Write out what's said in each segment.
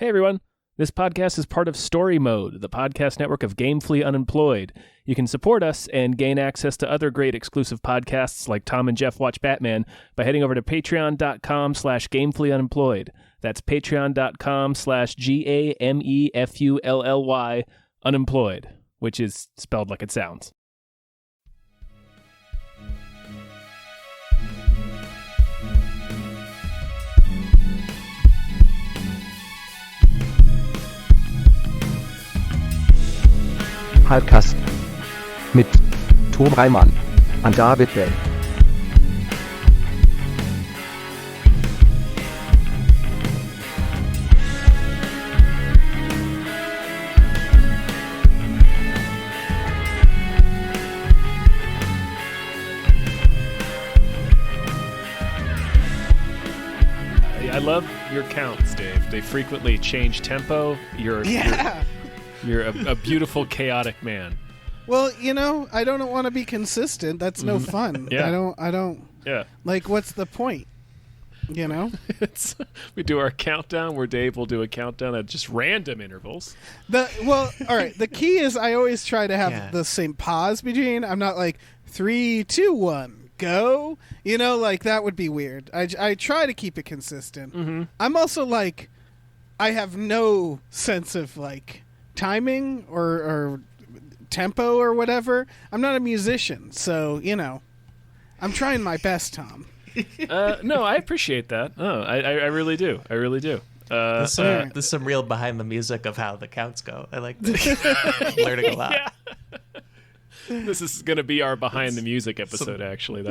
Hey everyone, this podcast is part of Story Mode, the podcast network of Gamefully Unemployed. You can support us and gain access to other great exclusive podcasts like Tom and Jeff Watch Batman by heading over to patreon.com/gamefullyunemployed. That's patreon.com/GAMEFULLY unemployed, which is spelled like it sounds. Hypecast mit Tom Reimann und David Bell. I love your counts, Dave. They frequently change tempo. You're a beautiful, chaotic man. Well, you know, I don't want to be consistent. That's no fun. Yeah. I don't. Yeah. Like, what's the point? You know? We do our countdown where Dave will do a countdown at just random intervals. All right. The key is I always try to have the same pause between. I'm not like 3, 2, 1, go. You know, like that would be weird. I try to keep it consistent. Mm-hmm. I'm also like, I have no sense of like timing or tempo or whatever. I'm not a musician, so you know, I'm trying my best, Tom. No, I appreciate that. Oh, I really do. I really do. There's some real behind the music of how the counts go. I like learning a lot. Yeah. This is going to be our behind the music episode. Actually,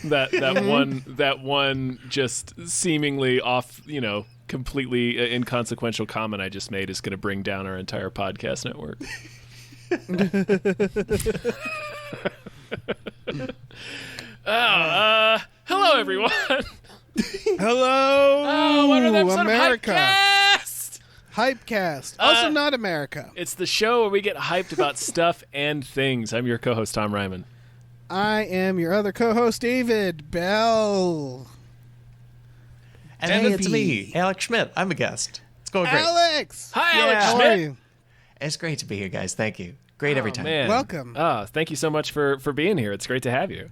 that one just seemingly off, you know, completely inconsequential comment I just made is going to bring down our entire podcast network. Hello everyone. Hello, America. Hypecast. Also not America. It's the show where we get hyped about stuff and things. I'm your co-host, Tom Ryman. I am your other co-host, David Bell. And hey, it's me, Alex Schmidt. I'm a guest. It's going great. Alex! Hi, Alex How Schmidt. are you? It's great to be here, guys. Thank you. Great every time. Man. Welcome. Thank you so much for being here. It's great to have you.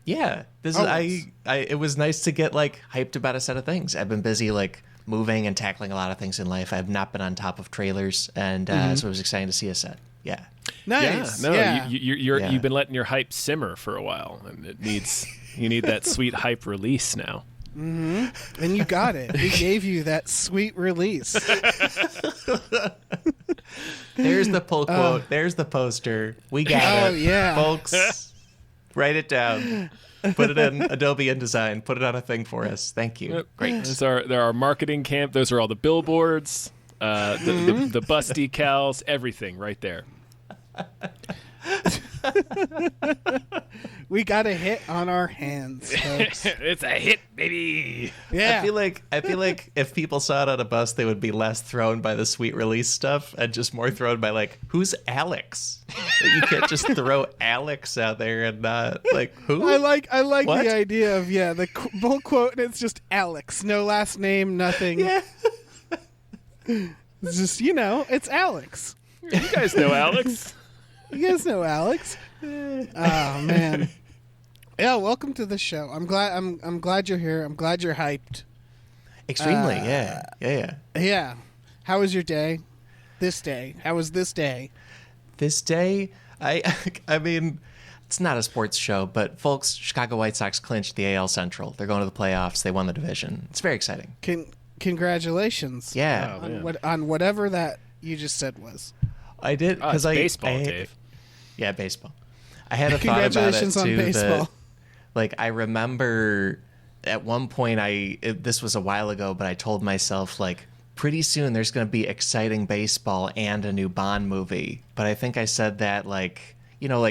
Yeah. It was nice to get like hyped about a set of things. I've been busy like moving and tackling a lot of things in life. I've not been on top of trailers, and so it was exciting to see a set. Yeah. Nice. Yeah. You've been letting your hype simmer for a while, and you need that sweet hype release now. Mm-hmm. And you got it. We gave you that sweet release. There's the pull quote. There's the poster. We got it. Yeah. Folks, write it down. Put it in Adobe InDesign. Put it on a thing for us. Thank you. Great. There are marketing camp. Those are all the billboards, the bus decals, everything right there. We got a hit on our hands, folks. It's a hit, baby. Yeah. I feel like if people saw it on a bus, they would be less thrown by the sweet release stuff and just more thrown by like, who's Alex? You can't just throw Alex out there and not like who? I like What? the idea of the bull quote, and it's just Alex, no last name, nothing. Yeah. It's just it's Alex. You guys know Alex. You guys know Alex. Oh man. Yeah, welcome to the show. I'm glad you're here. I'm glad you're hyped. Extremely. Yeah. Yeah. How was your day? This day. How was this day? This day, I mean, it's not a sports show, but folks, Chicago White Sox clinched the AL Central. They're going to the playoffs. They won the division. It's very exciting. Congratulations. Yeah. On whatever that you just said was. I did because baseball, Dave. Yeah, baseball. I had a thought about it Congratulations on too. baseball. Like I remember at one point, this was a while ago, but I told myself like, pretty soon there's going to be exciting baseball and a new Bond movie. But I think I said that like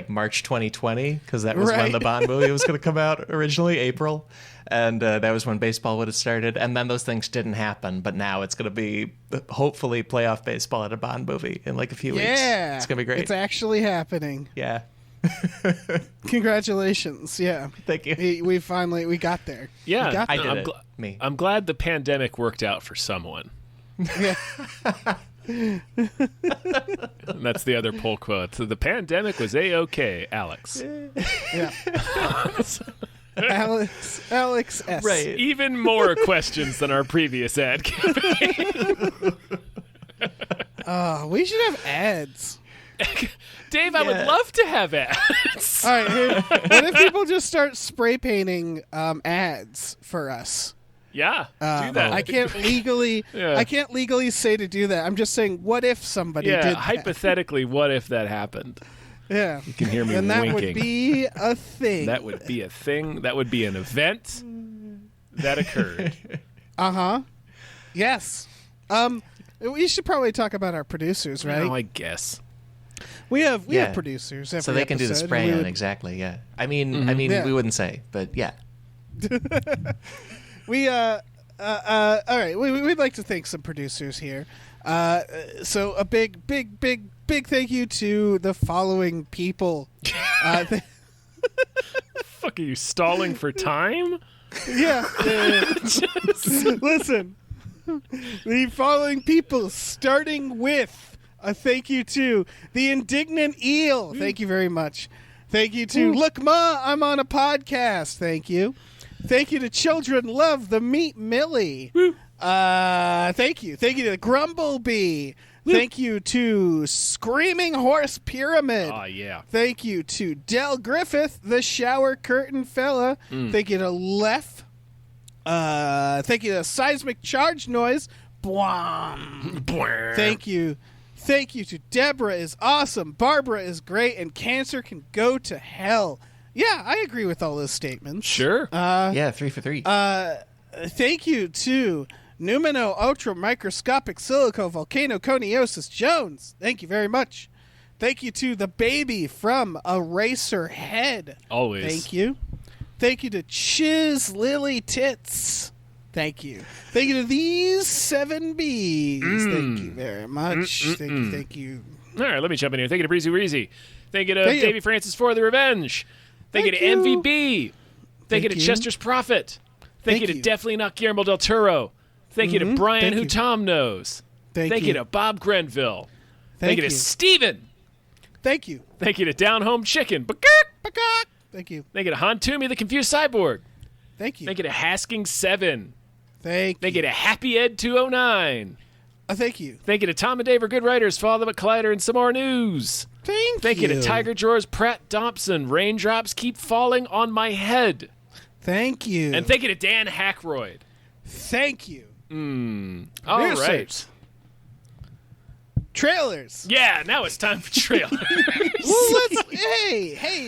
March 2020, because that was when the Bond movie was going to come out originally, April. And that was when baseball would have started. And then those things didn't happen. But now it's going to be, hopefully, playoff baseball at a Bond movie in like a few weeks. Yeah. It's going to be great. It's actually happening. Yeah. Congratulations. Yeah. Thank you. We got there. Yeah. We got I there. did it. Me. I'm glad the pandemic worked out for someone. Yeah. And that's the other poll quote. So the pandemic was A-OK, Alex. Yeah. Alex S. Right. Even more questions than our previous ad campaign. We should have ads. Dave, I would love to have ads. All right, here, what if people just start spray painting ads for us? Yeah, do that. I can't legally. Yeah. I can't legally say to do that. I'm just saying, what if somebody did that? hypothetically, what if that happened? Yeah, You can hear me and that winking. would be a thing. That would be a thing. That would be an event that occurred. Yes. We should probably talk about our producers, right? Oh, I guess. We have producers every So they can do the episode, spray and we on, would- exactly, yeah. I mean, Yeah. we wouldn't say, but yeah. We all right. We'd like to thank some producers here. So a big thank you to the following people. Fuck, are you stalling for time? Yeah. Listen, the following people, starting with a thank you to the Indignant Eel. Thank you very much. Thank you to Look Ma, I'm on a podcast. Thank you. Thank you to Children Love the Meat Millie. Thank you. Thank you to Grumblebee. Thank you to Screaming Horse Pyramid. Oh, yeah. Thank you to Del Griffith, the shower curtain fella. Thank you to Lef. Thank you to Seismic Charge Noise. Bwam. Thank you. Thank you to Deborah is awesome, Barbara is great, and cancer can go to hell. Yeah, I agree with all those statements. Sure. Yeah, 3 for 3. Thank you to Numino Ultra Microscopic Silico Volcano Coniosis Jones. Thank you very much. Thank you to the baby from Eraser Head. Always. Thank you. Thank you to Chiz Lily Tits. Thank you. Thank you to these 7 Bs. Thank you very much. Thank you. All right, let me jump in here. Thank you to Breezy Reezy. Thank you to Thank you. Davey Francis for the Revenge. Thank you to Thank you. MVB. Thank you to you. Chester's Prophet. Thank you to you. Definitely Not Guillermo del Toro. Thank you to Brian, Thank who you. Tom knows. Thank you you. to Bob Grenville. Thank you to Steven. Thank you. Thank you to Down Home Chicken. Thank you. Thank you to Han Toomey, the Confused Cyborg. Thank you. Thank you to Hasking7. Thank Thank you to Happy Ed 209. Thank you. Thank you to Tom and Dave are good writers. Follow them at Collider and some more news. Thank you to Tiger Drawers, Pratt Thompson. Raindrops keep falling on my head. Thank you. And thank you to Dan Hackroyd. Thank you. All Research. right. Trailers. Yeah, now it's time for trailers. Well,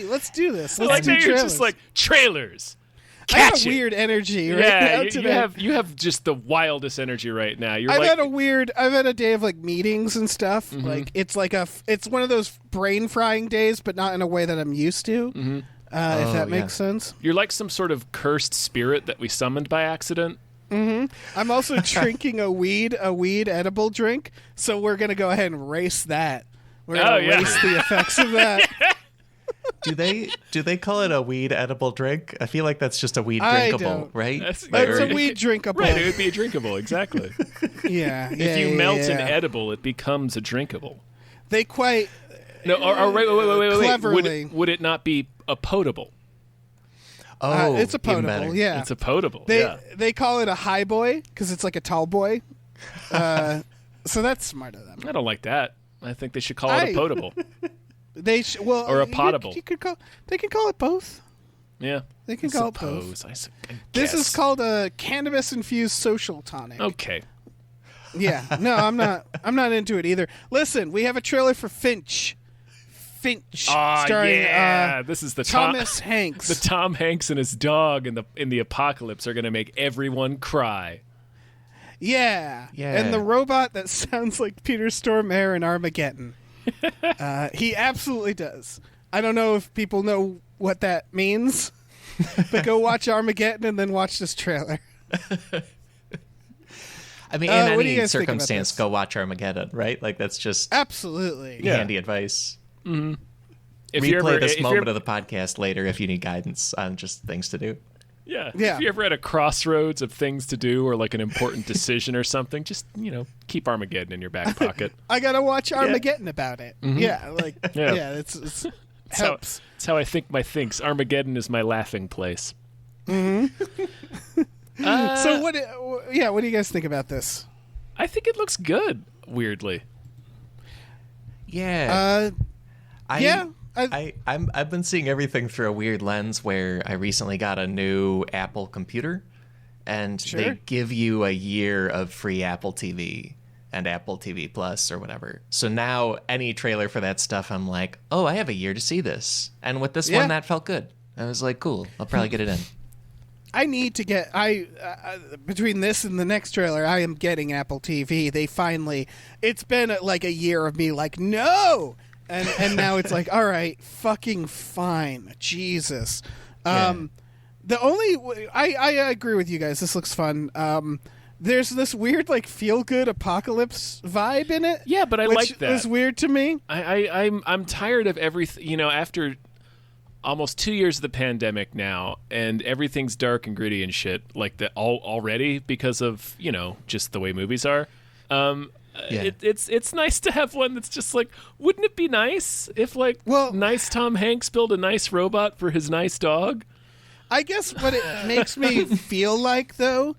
let's do this. Let's like do now you're trailers. just like trailers. I have Catch a it. weird energy right Yeah, now you today. have just the wildest energy right now. You're I've like had a day of like meetings and stuff. Like it's one of those brain frying days, but not in a way that I'm used to. If that makes sense. you're like some sort of cursed spirit that we summoned by accident. I'm also drinking a weed edible drink, so we're gonna go ahead and race that. We're gonna race the effects of that. Do they call it a weed edible drink? I feel like that's just a weed I drinkable, don't. right? That's- It's a weed drinkable. Right, it would be a drinkable, exactly. Yeah. If you melt an edible, it becomes a drinkable. they quite No, or wait. Cleverly. Would it not be a potable? Oh, it's a even potable. better. Yeah. It's a potable. They call it a high boy because it's like a tall boy. So that's smart of them. I don't like that. I think they should call it a potable. Or a potable. They can call it both. Yeah. They can call it both. Suppose. I This is guess. called a cannabis infused social tonic. Okay. Yeah. No, I'm not into it either. Listen, we have a trailer for Finch. Starring this is the Thomas Hanks. The Tom Hanks and his dog in the apocalypse are going to make everyone cry. Yeah. And the robot that sounds like Peter Stormare in Armageddon. He absolutely does. I don't know if people know what that means, but go watch Armageddon and then watch this trailer. I mean, what in do you any guys think about circumstance, this? go watch Armageddon, right? Like that's just Absolutely. handy advice. If you're Replay ever, this if moment you're, of the podcast later if you need guidance on just things to do. Yeah. Yeah. If you're ever at a crossroads of things to do or like an important decision or something, just, keep Armageddon in your back pocket. I gotta watch Armageddon about it. Mm-hmm. Yeah, it's helps. It's how I think my thinks. Armageddon is my laughing place. Mm-hmm. So what do you guys think about this? I think it looks good, weirdly. Yeah. I've I've been seeing everything through a weird lens where I recently got a new Apple computer, and they give you a year of free Apple TV and Apple TV Plus or whatever. So now any trailer for that stuff, I'm like, oh, I have a year to see this. And with this one, that felt good. I was like, cool, I'll probably get it in. I need to get between this and the next trailer, I am getting Apple TV. They finally, it's been like a year of me like, no, and now it's like, all right, fucking fine, Jesus. The only I agree with you guys. This looks fun. There's this weird like feel good apocalypse vibe in it. Yeah, but I like that. It was weird to me. I'm tired of everything. After almost 2 years of the pandemic now, and everything's dark and gritty and shit like that already because of just the way movies are. It's nice to have one that's just like, wouldn't it be nice if nice Tom Hanks built a nice robot for his nice dog? I guess what it makes me feel like though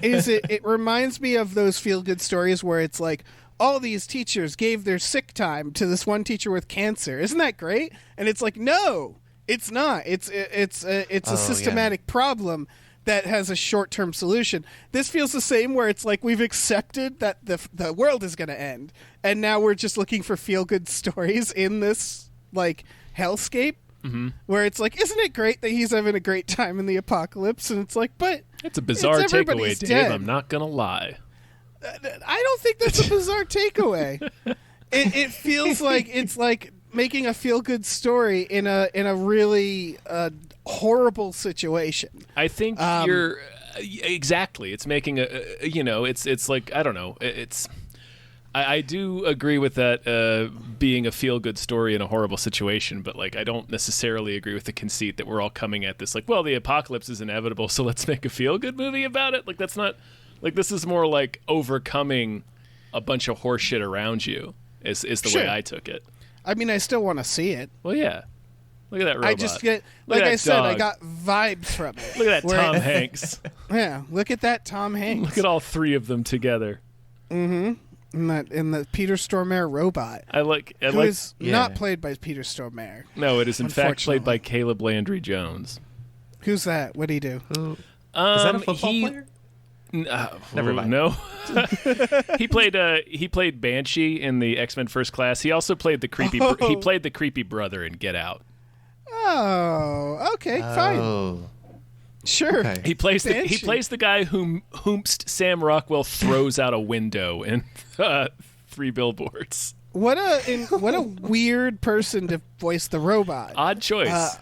is it reminds me of those feel good stories where it's like all these teachers gave their sick time to this one teacher with cancer. Isn't that great? And it's like, no. It's not. It's a systematic problem that has a short-term solution. This feels the same where it's like we've accepted that the world is going to end, and now we're just looking for feel-good stories in this like hellscape. Mm-hmm. Where it's like, isn't it great that he's having a great time in the apocalypse? And it's like, but it's a bizarre takeaway, Dave. I'm not going to lie. I don't think that's a bizarre takeaway. It feels like it's like making a feel-good story in a really horrible situation. I think you're exactly. It's making it's like, I don't know. I do agree with that being a feel-good story in a horrible situation, but like I don't necessarily agree with the conceit that we're all coming at this like, well, the apocalypse is inevitable, so let's make a feel-good movie about it. Like that's not like, this is more like overcoming a bunch of horse shit around you is the way I took it. I mean, I still want to see it. Well, yeah. Look at that robot. I just get, like I said, I got vibes from it. Look at that Tom Hanks. Yeah, look at that Tom Hanks. Look at all three of them together. Mm-hmm. And the Peter Stormare robot. Who is not played by Peter Stormare. No, it is in fact played by Caleb Landry Jones. Who's that? What did he do? Is that a football player? Never mind. No, he played Banshee in the X-Men First Class. He also played the creepy. He played the creepy brother in Get Out. Oh, okay, fine. Sure. Okay. He plays the guy whom Sam Rockwell throws out a window in 3 Billboards. What a weird person to voice the robot. Odd choice.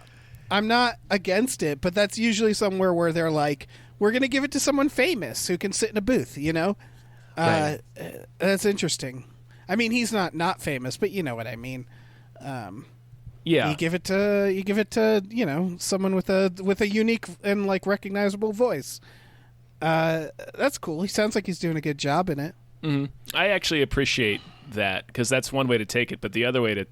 I'm not against it, but that's usually somewhere where they're like, we're going to give it to someone famous who can sit in a booth, Right. That's interesting. I mean, he's not famous, but you know what I mean. Yeah. You give it to someone with a unique and like recognizable voice. That's cool. He sounds like he's doing a good job in it. Mm-hmm. I actually appreciate that because that's one way to take it, but the other way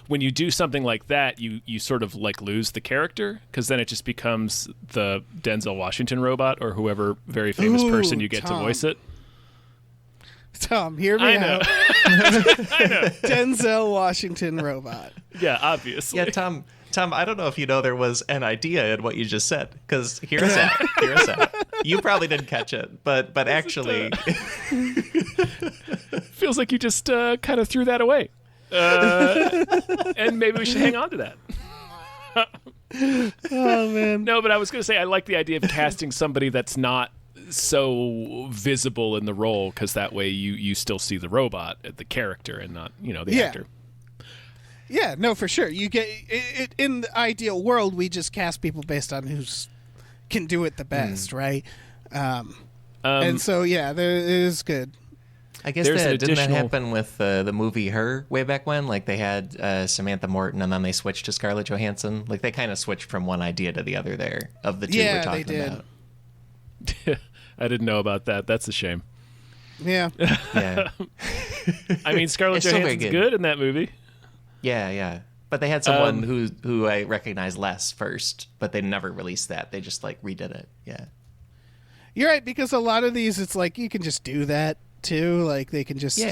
when you do something like that, you sort of like lose the character because then it just becomes the Denzel Washington robot or whoever very famous person you get to voice it. Tom, hear me out. I know. Denzel Washington robot. Yeah, obviously. Yeah, Tom, I don't know if you know there was an idea in what you just said, because hear us out. You probably didn't catch it, but actually... Feels like you just kind of threw that away. And maybe we should hang on to that. Oh, man. No, but I was going to say I like the idea of casting somebody that's not so visible in the role, because that way you still see the robot, the character, and not the actor. Yeah, no, for sure. You get it in the ideal world. We just cast people based on who's can do it the best, right? And so it is good. I guess didn't that happen with the movie Her way back when? Like they had Samantha Morton and then they switched to Scarlett Johansson. Like they kind of switched from one idea to the other there of the two we're talking they did. about. I didn't know about that. That's a shame. Yeah. Yeah. I mean, Scarlett Johansson's good in that movie. Yeah. But they had someone who I recognize less first, but they never released that. They just like redid it. Yeah. You're right, because a lot of these, it's like you can just do that too. Like they can just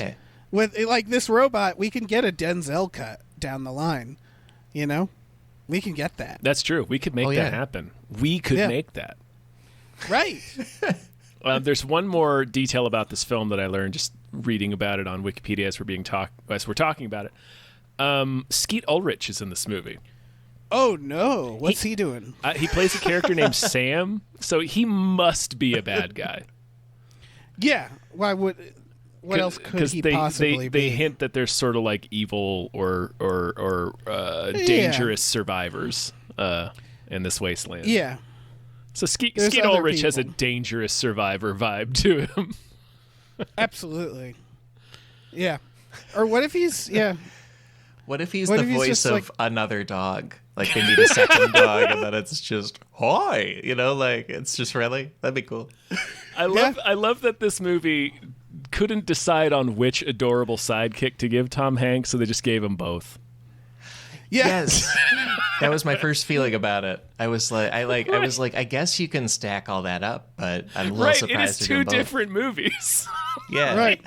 with like this robot, we can get a Denzel cut down the line. You know, we can get that. That's true. We could make that happen. We could make that. Right. There's one more detail about this film that I learned just reading about it on Wikipedia as we're talking about it. Skeet Ulrich is in this movie. Oh no! What's he doing? He plays a character named Sam, so he must be a bad guy. Yeah. Why would? What else could he possibly be? They hint that there's sort of like evil or dangerous survivors in this wasteland. Yeah. So Skeet Ulrich has a dangerous survivor vibe to him. Absolutely. Yeah. Or what if he's What if he's the voice of like another dog? Like they need a second dog, and then it's just hi, you know, like it's just really that'd be cool. I love that this movie couldn't decide on which adorable sidekick to give Tom Hanks, so they just gave him both. Yes, that was my first feeling about it. I was like, I guess you can stack all that up, but I'm a little surprised. It is two different movies. Yeah, right.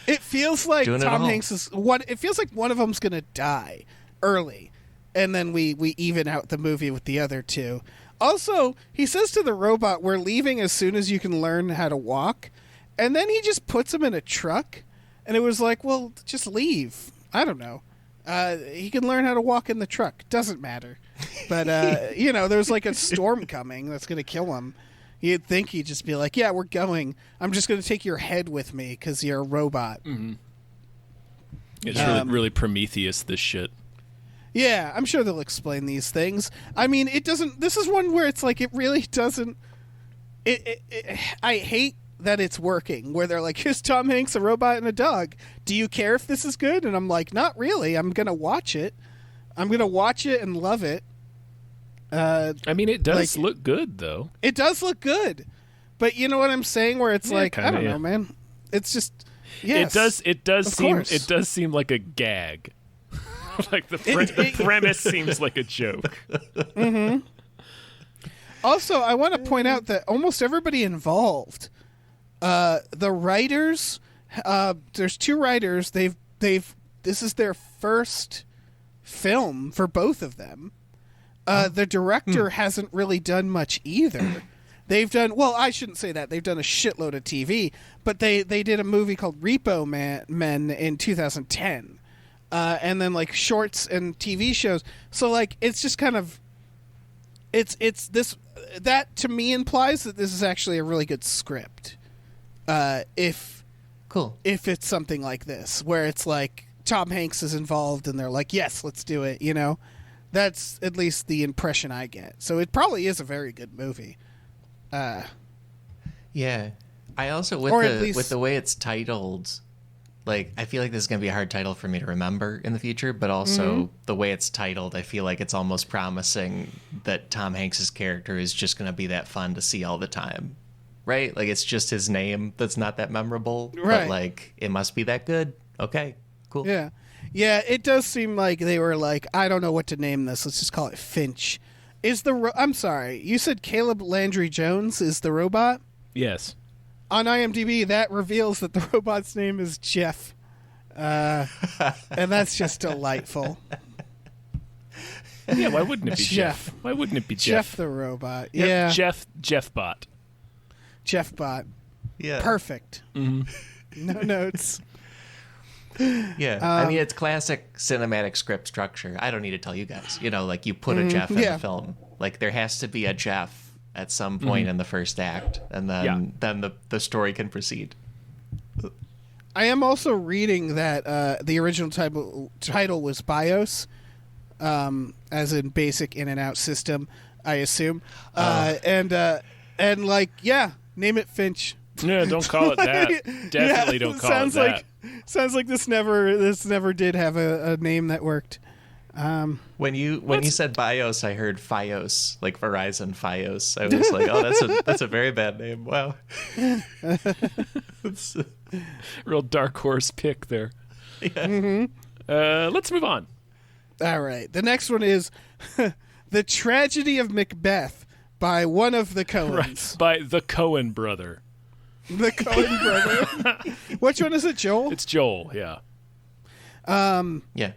It feels like Tom Hanks is one. It feels like one of them's gonna die early, and then we even out the movie with the other two. Also, he says to the robot, "We're leaving as soon as you can learn how to walk," and then he just puts him in a truck, and it was like, well, just leave. I don't know. He can learn how to walk in the truck. Doesn't matter. But there's like a storm coming that's gonna kill him. You'd think he'd just be like, yeah, we're going. I'm just going to take your head with me because you're a robot. Mm-hmm. It's really Prometheus, this shit. Yeah, I'm sure they'll explain these things. I mean, it doesn't... This is one where it's like, it really doesn't... I hate that it's working, where they're like, here's Tom Hanks, a robot, and a dog. Do you care if this is good? And I'm like, not really. I'm going to watch it. I'm going to watch it and love it. I mean, it does look good, though. It does look good, but you know what I'm saying? Where it's I don't know, man. It's just yes, it does seem like a gag. Like the premise seems like a joke. Mm-hmm. Also, I want to point out that almost everybody involved, the writers, there's two writers. This is their first film for both of them. The director hasn't really done much either. They've done, well, I shouldn't say that. They've done a shitload of TV, but they did a movie called Repo Men in 2010. And then like shorts and TV shows. So like, it's just kind of, it's this, that to me implies that this is actually a really good script. If it's something like this, where it's like Tom Hanks is involved and they're like, yes, let's do it, you know? That's at least the impression I get. So it probably is a very good movie. Yeah. I also, with the way it's titled, like, I feel like this is going to be a hard title for me to remember in the future, but also the way it's titled, I feel like it's almost promising that Tom Hanks's character is just going to be that fun to see all the time. Right? Like, it's just his name that's not that memorable. Right. But, like, it must be that good. Okay, cool. Yeah. Yeah, it does seem like they were like, I don't know what to name this. Let's just call it Finch. I'm sorry. You said Caleb Landry Jones is the robot? Yes. On IMDb, that reveals that the robot's name is Jeff. And that's just delightful. Yeah, why wouldn't it be Jeff? Why wouldn't it be Jeff? Jeff the robot. Yep, yeah. Jeff Bot. Jeff Bot. Yeah. Perfect. Mm-hmm. No notes. Yeah, I mean, it's classic cinematic script structure. I don't need to tell you guys. You know, like you put a Jeff in the film. Like there has to be a Jeff at some point in the first act, and then the story can proceed. I am also reading that the original title was BIOS, as in Basic In and Out System, I assume. And like, yeah, name it Finch. Yeah, don't call it that. Definitely don't call it that. Sounds like this never did have a name that worked. When you said BIOS, I heard Fios, like Verizon Fios. I was like, oh, that's a very bad name. Wow. Real dark horse pick there. Yeah. Mm-hmm. Let's move on. All right. The next one is The Tragedy of Macbeth by one of the Coens. Right. By the Coen brother. The Coen brother. Which one is it, Joel? It's Joel, yeah. Yeah.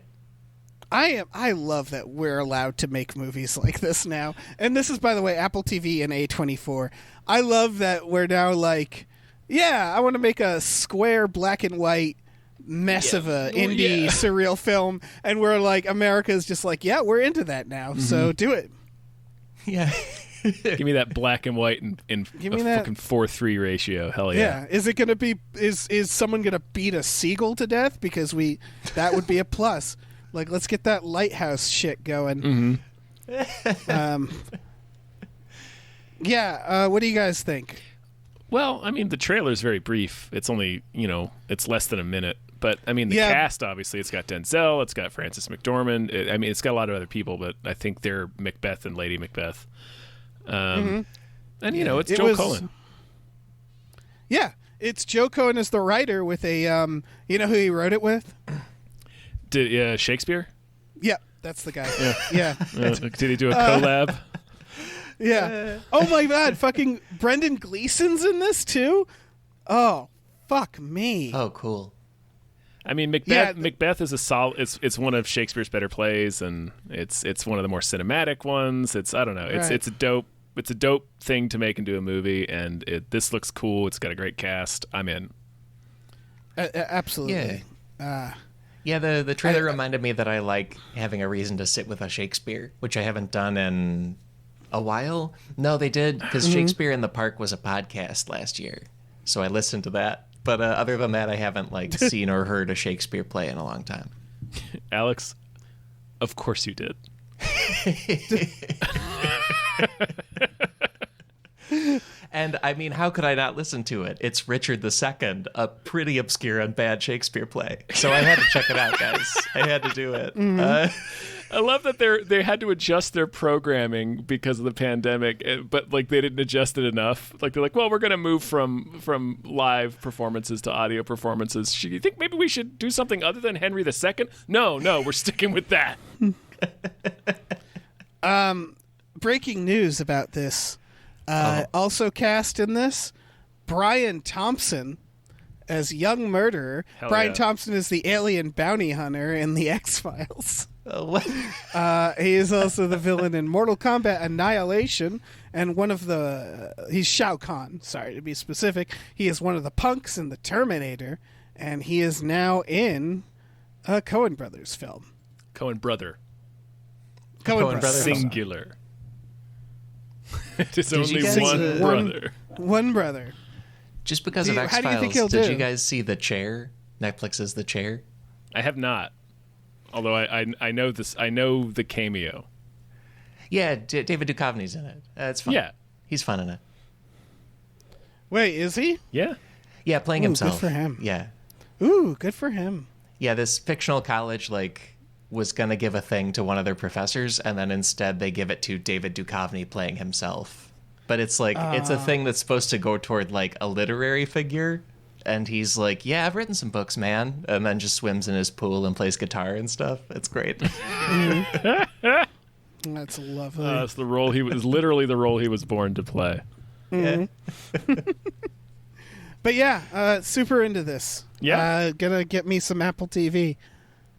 I love that we're allowed to make movies like this now. And this is, by the way, Apple TV and A24. I love that we're now like, yeah, I want to make a square black and white mess of a indie surreal film. And we're like, America's just like, yeah, we're into that now. So do it. Yeah. Give me that black and white in Give a me that. fucking 4:3 ratio. Hell Yeah. Is it going to be, is someone going to beat a seagull to death? Because that would be a plus. Like, let's get that lighthouse shit going. Mm-hmm. What do you guys think? Well, I mean, the trailer's very brief. It's only, it's less than a minute. But, I mean, the cast, obviously, it's got Denzel, it's got Frances McDormand. It's got a lot of other people, but I think they're Macbeth and Lady Macbeth. And, it's Joe Coen. Yeah, it's Joe Coen as the writer with a, you know who he wrote it with? Shakespeare? Yeah, that's the guy. Yeah. Did he do a collab? Yeah. Oh my God, fucking Brendan Gleeson's in this too? Oh, fuck me. Oh, cool. I mean, Macbeth is a solid. It's one of Shakespeare's better plays, and it's one of the more cinematic ones. I don't know. It's a dope thing to make into a movie, and this looks cool. It's got a great cast. I'm in. Absolutely. Yeah. The trailer reminded me that I like having a reason to sit with a Shakespeare, which I haven't done in a while. No, they did, because Shakespeare in the Park was a podcast last year, so I listened to that. But other than that, I haven't seen or heard a Shakespeare play in a long time. Alex, of course you did. And I mean, how could I not listen to it? It's Richard II, a pretty obscure and bad Shakespeare play. So I had to check it out, guys. I had to do it. I love that they had to adjust their programming because of the pandemic, but they didn't adjust it enough. They're like, well, we're going to move from live performances to audio performances. You think maybe we should do something other than Henry II? No, we're sticking with that. Breaking news about this. Also cast in this, Brian Thompson as young murderer. Hell Brian yeah. Thompson is the alien bounty hunter in the X-Files. What? He is also the villain in Mortal Kombat Annihilation, and he's Shao Kahn, sorry to be specific. He is one of the punks in the Terminator, and he is now in a Coen Brothers film. Coen brother. Coen Brothers. Singular. It is Did only you guys- one brother. One brother. Just because of How do you think X-Files, he'll did do? you guys see The Chair? Netflix's The Chair? I have not. Although I know this. I know the cameo. Yeah, David Duchovny's in it. It's fun. Yeah. He's fun in it. Wait, is he? Yeah. Yeah, playing Ooh, himself. good for him. Yeah. Ooh, good for him. Yeah, this fictional college was gonna give a thing to one of their professors, and then instead they give it to David Duchovny playing himself. But it's it's a thing that's supposed to go toward a literary figure, and he's like, "Yeah, I've written some books, man," and then just swims in his pool and plays guitar and stuff. It's great. That's lovely. That's the role literally the role he was born to play. Yeah. But yeah, super into this. Yeah. Gonna get me some Apple TV.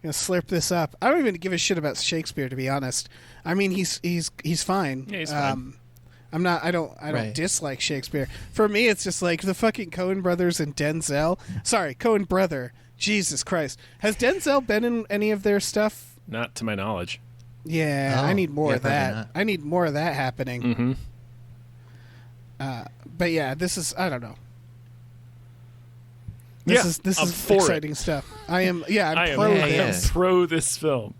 Gonna slurp this up. I don't even give a shit about Shakespeare, to be honest. I mean, he's fine. Yeah, he's fine. I don't Right. dislike Shakespeare. For me, it's just the fucking Coen brothers and Denzel. Sorry, Coen brother. Jesus Christ. Has Denzel been in any of their stuff? Not to my knowledge. Yeah, Oh, I need more yeah, of probably that. not. I need more of that happening. Mm-hmm. But yeah, this is, I don't know. Yeah, This I'm is for exciting stuff. I'm I pro am this. pro this film.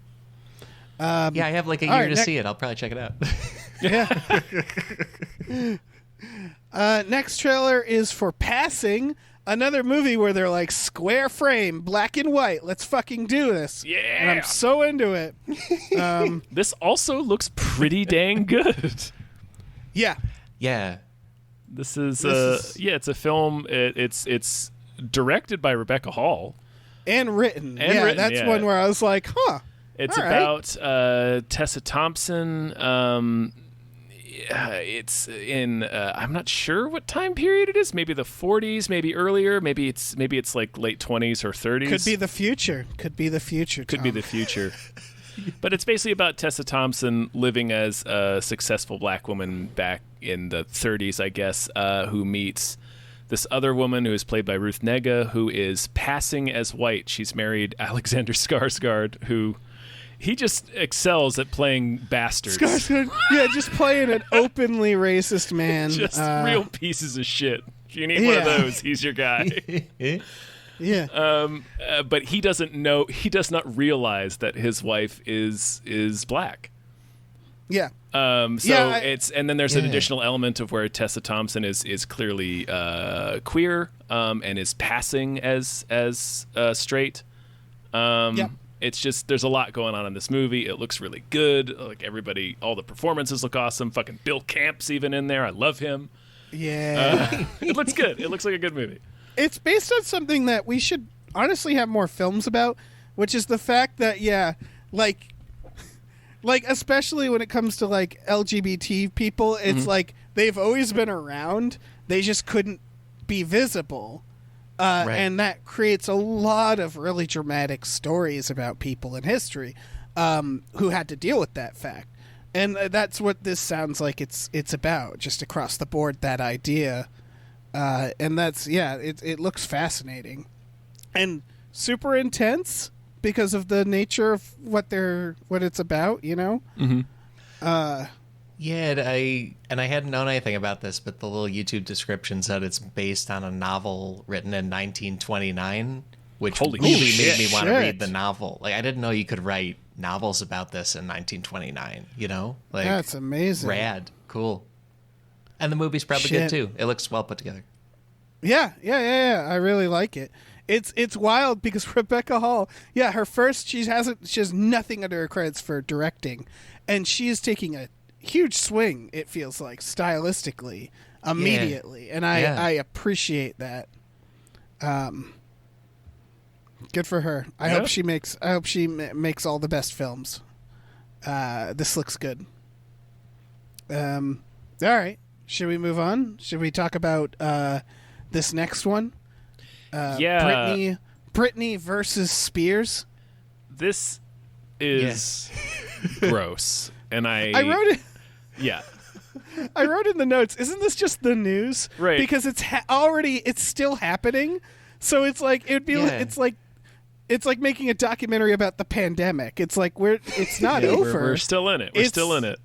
Yeah, I have a all year right, to see it. I'll probably check it out. Yeah. Next trailer is for Passing, another movie where they're like square frame, black and white. Let's fucking do this. Yeah. And I'm so into it. This also looks pretty dang good. Yeah. Yeah. This is it's a film. It's directed by Rebecca Hall. And written. That's yeah. one where I was like, huh. It's all about Tessa Thompson. It's in I'm not sure what time period it is. Maybe the 40s, maybe earlier. Maybe it's like late 20s or 30s. Could be the future. Could be the future. But it's basically about Tessa Thompson living as a successful black woman back in the 30s, I guess, who meets this other woman who is played by Ruth Negga, who is passing as white. She's married Alexander Skarsgård, who he just excels at playing bastards. Skarsgård, yeah, just playing an openly racist man. Just real pieces of shit. If you need one of those, he's your guy. Yeah. But he doesn't know. He does not realize that his wife is black. Yeah. And then there's an additional element of where Tessa Thompson is clearly queer and is passing as straight. It's just there's a lot going on in this movie. It looks really good. Like everybody, all the performances look awesome. Fucking Bill Camp's even in there. I love him. Yeah. It looks good. It looks like a good movie. It's based on something that we should honestly have more films about, which is the fact that like especially when it comes to like LGBT people, it's like they've always been around. They just couldn't be visible. Right. And that creates a lot of really dramatic stories about people in history who had to deal with that fact. And that's what this sounds like it's about, just across the board, that idea. And that's, it looks fascinating. And super intense because of the nature of what it's about, you know? Mm-hmm. And I hadn't known anything about this, but the little YouTube description said it's based on a novel written in 1929, which really made me want to read the novel. Like, I didn't know you could write novels about this in 1929, you know? Like, that's amazing. Rad. Cool. And the movie's probably good, too. It looks well put together. Yeah. I really like it. It's wild because Rebecca Hall, her first, she has nothing under her credits for directing, and she is taking a huge swing, it feels like, stylistically, immediately. And I appreciate that. Good for her. I hope she makes all the best films. This looks good. All right. Should we move on? Should we talk about this next one? Britney versus Spears. This is gross. And I wrote it. Yeah. I wrote in the notes, isn't this just the news? Right. Because it's it's still happening. So it's like, it would be it's like making a documentary about the pandemic. It's like, it's not over. We're still in it. We're still in it.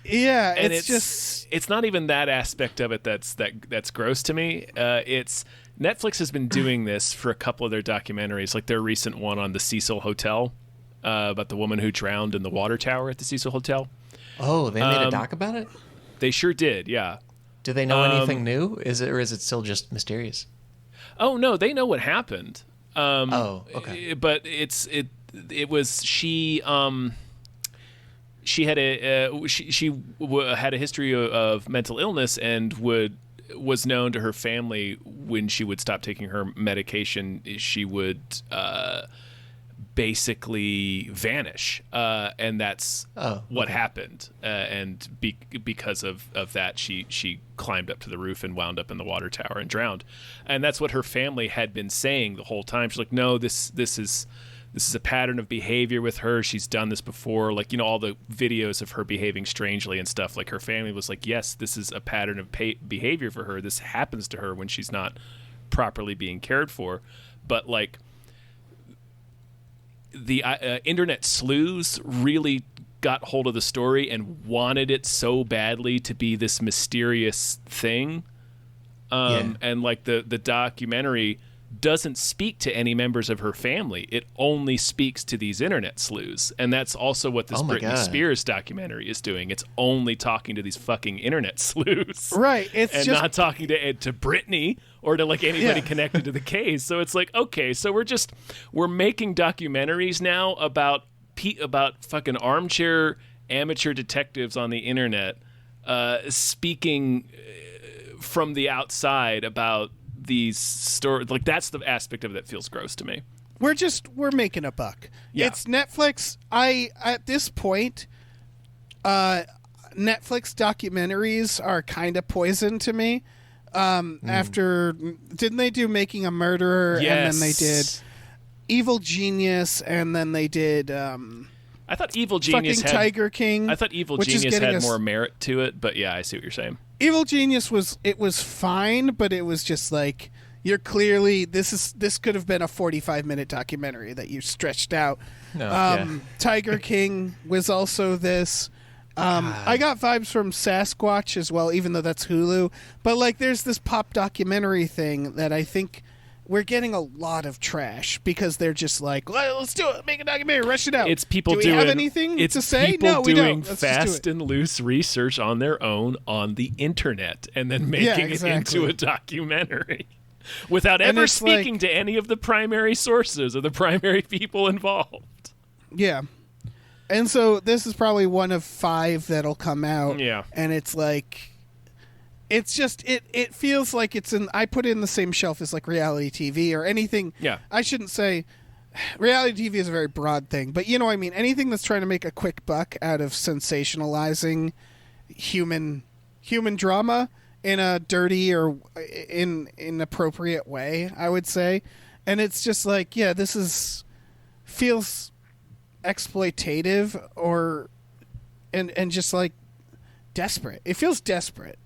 Yeah. And it's not even that aspect of it that's gross to me. It's Netflix has been doing this for a couple of their documentaries, like their recent one on the Cecil Hotel, about the woman who drowned in the water tower at the Cecil Hotel. Oh, they made a doc about it? They sure did, yeah. Do they know anything new? Is it still just mysterious? Oh no, they know what happened. Okay. But it was she had had a history of mental illness and was known to her family when she would stop taking her medication, she would basically vanish, and that's what happened. And because of that, she climbed up to the roof and wound up in the water tower and drowned. And that's what her family had been saying the whole time. She's like, no, this is a pattern of behavior with her. She's done this before. Like, you know, all the videos of her behaving strangely and stuff. Like, her family was like, yes, this is a pattern of behavior for her. This happens to her when she's not properly being cared for. But like, the internet sleuths really got hold of the story and wanted it so badly to be this mysterious thing. And like the documentary doesn't speak to any members of her family. It only speaks to these internet sleuths. And that's also what this Britney Spears documentary is doing. It's only talking to these fucking internet sleuths. Right. And not talking to Britney or to like anybody connected to the case. So it's like, okay, so we're making documentaries now about fucking armchair amateur detectives on the internet speaking from the outside about these stories. Like, that's the aspect of it that feels gross to me. We're making a buck. Yeah. It's Netflix. At this point, Netflix documentaries are kind of poison to me. After, didn't they do Making a Murderer? Yes. And then they did Evil Genius, and then they did I thought Evil Genius fucking Tiger King. I thought Evil Genius had more merit to it, but yeah, I see what you're saying. Evil Genius was fine, but it was just like, you're clearly, this could have been a 45-minute documentary that you stretched out. Tiger King was also this. I got vibes from Sasquatch as well, even though that's Hulu. But like, there's this pop documentary thing that I think we're getting a lot of trash because they're just like, well, let's do it, make a documentary, rush it out. It's people do we doing. have anything to say? People No, we doing don't. Let's fast just do it. and loose research on their own on the internet and then making it into a documentary without ever speaking to any of the primary sources or the primary people involved. Yeah. And so this is probably one of 5 that'll come out. Yeah. And it's like, it's just, it feels like I put it in the same shelf as like reality TV or anything. Yeah. I shouldn't say, reality TV is a very broad thing, but you know what I mean? Anything that's trying to make a quick buck out of sensationalizing human drama in a dirty or inappropriate way, I would say. And it's just like, yeah, feels exploitative and just like desperate. It feels desperate.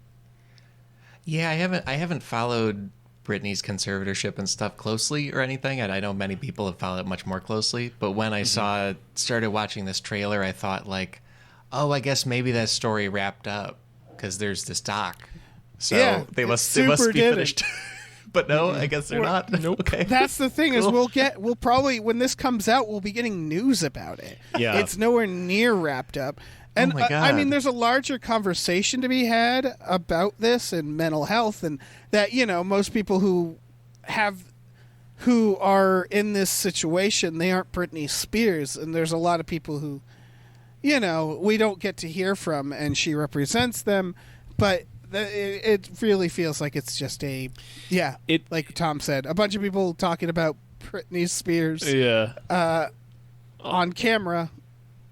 Yeah, I haven't followed Britney's conservatorship and stuff closely or anything, and I know many people have followed it much more closely. But when I started watching this trailer, I thought like, oh, I guess maybe that story wrapped up because there's this doc. So yeah, they must be finished. But no, I guess they're not. Nope. Okay. That's the thing is we'll probably, when this comes out, we'll be getting news about it. Yeah. It's nowhere near wrapped up. And oh my God. I mean, there's a larger conversation to be had about this and mental health, and that, you know, most people who are in this situation, they aren't Britney Spears, and there's a lot of people who, you know, we don't get to hear from, and she represents them, but it really feels like it's just like Tom said, a bunch of people talking about Britney Spears on camera.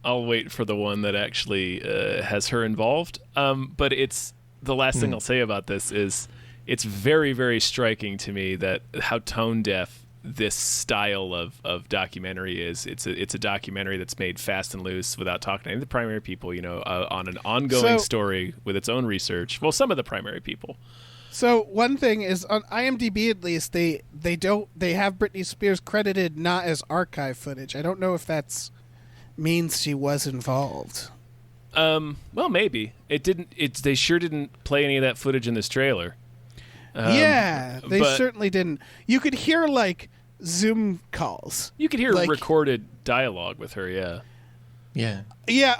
I'll wait for the one that actually has her involved. But it's the last thing I'll say about this is it's very, very striking to me that how tone deaf this style of documentary is. It's a documentary that's made fast and loose without talking to any of the primary people, you know, on an ongoing story with its own research. Well, some of the primary people. So one thing is on IMDb, at least they have Britney Spears credited not as archive footage. I don't know if that's means she was involved. Well, maybe it didn't. They sure didn't play any of that footage in this trailer. They certainly didn't. You could hear like Zoom calls. You could hear like, recorded dialogue with her. Yeah.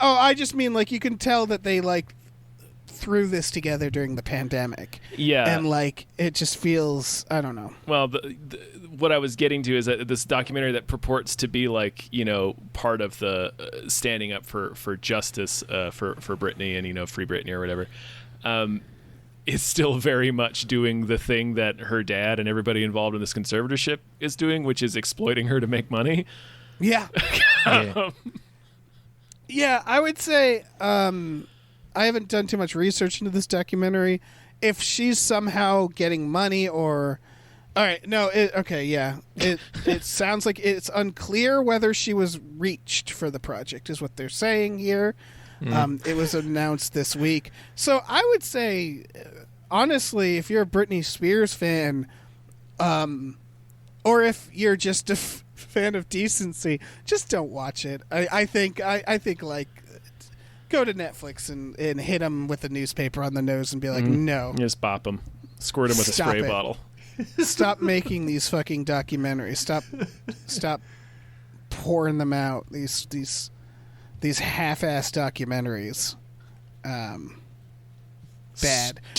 Oh, I just mean like you can tell that they like threw this together during the pandemic. Yeah. And like it just feels, I don't know. Well, what I was getting to is that this documentary that purports to be like, you know, part of the standing up for justice for Britney and, you know, Free Britney or whatever, is still very much doing the thing that her dad and everybody involved in this conservatorship is doing, which is exploiting her to make money. Yeah. Yeah, I would say I haven't done too much research into this documentary. If she's somehow getting money or... All right, no, it sounds like it's unclear whether she was reached for the project, is what they're saying here. It was announced this week. So I would say, honestly, if you're a Britney Spears fan, or if you're just a fan of decency, just don't watch it. I think like go to Netflix and hit them with a newspaper on the nose and be like, no. Just bop them. Squirt them with a spray bottle. Stop making these fucking documentaries. Stop pouring them out. These half-ass documentaries. Bad.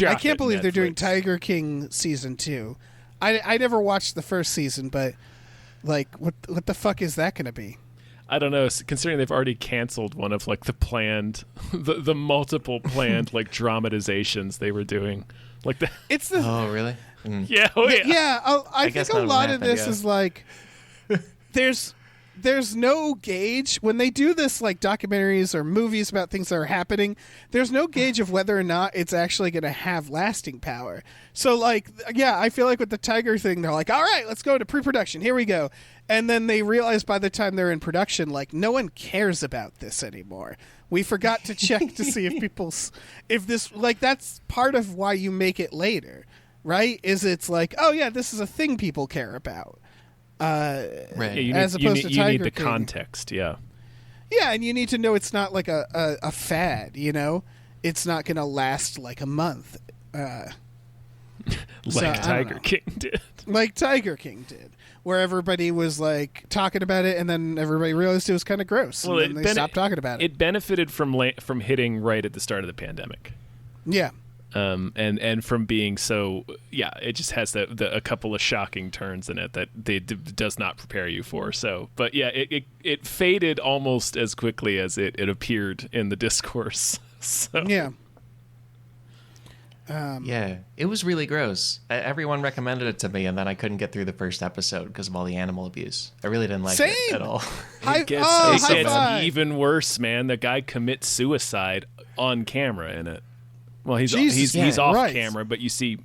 I can't believe they're doing Tiger King season 2. I never watched the first season, but like, what the fuck is that going to be? I don't know. Considering they've already canceled one of like the planned, the multiple planned like dramatizations they were doing, like the. It's the. Oh really? Mm. Yeah. Oh, yeah. Yeah. I think a lot of this is like, there's no gauge when they do this, like documentaries or movies about things that are happening. There's no gauge of whether or not it's actually going to have lasting power. So like, yeah, I feel like with the Tiger thing, they're like, all right, let's go to pre-production. Here we go. And then they realize by the time they're in production, like, no one cares about this anymore. We forgot to check to see if this, like, that's part of why you make it later, right? Is it's like, oh yeah, this is a thing people care about. Right. Yeah, as opposed to Tiger you need the King. Context, yeah. Yeah, and you need to know it's not like a fad, you know? It's not going to last like a month. Tiger King did. Like Tiger King did, where everybody was like talking about it, and then everybody realized it was kind of gross, and then they stopped talking about it. It benefited from hitting right at the start of the pandemic. Yeah. And from being so, yeah, it just has a couple of shocking turns in it that does not prepare you for. So, but yeah, it faded almost as quickly as it appeared in the discourse. So. Yeah. Yeah, it was really gross. Everyone recommended it to me, and then I couldn't get through the first episode because of all the animal abuse. I really didn't like it at all. It gets even worse, man. The guy commits suicide on camera in it. Well, he's off camera, but you see,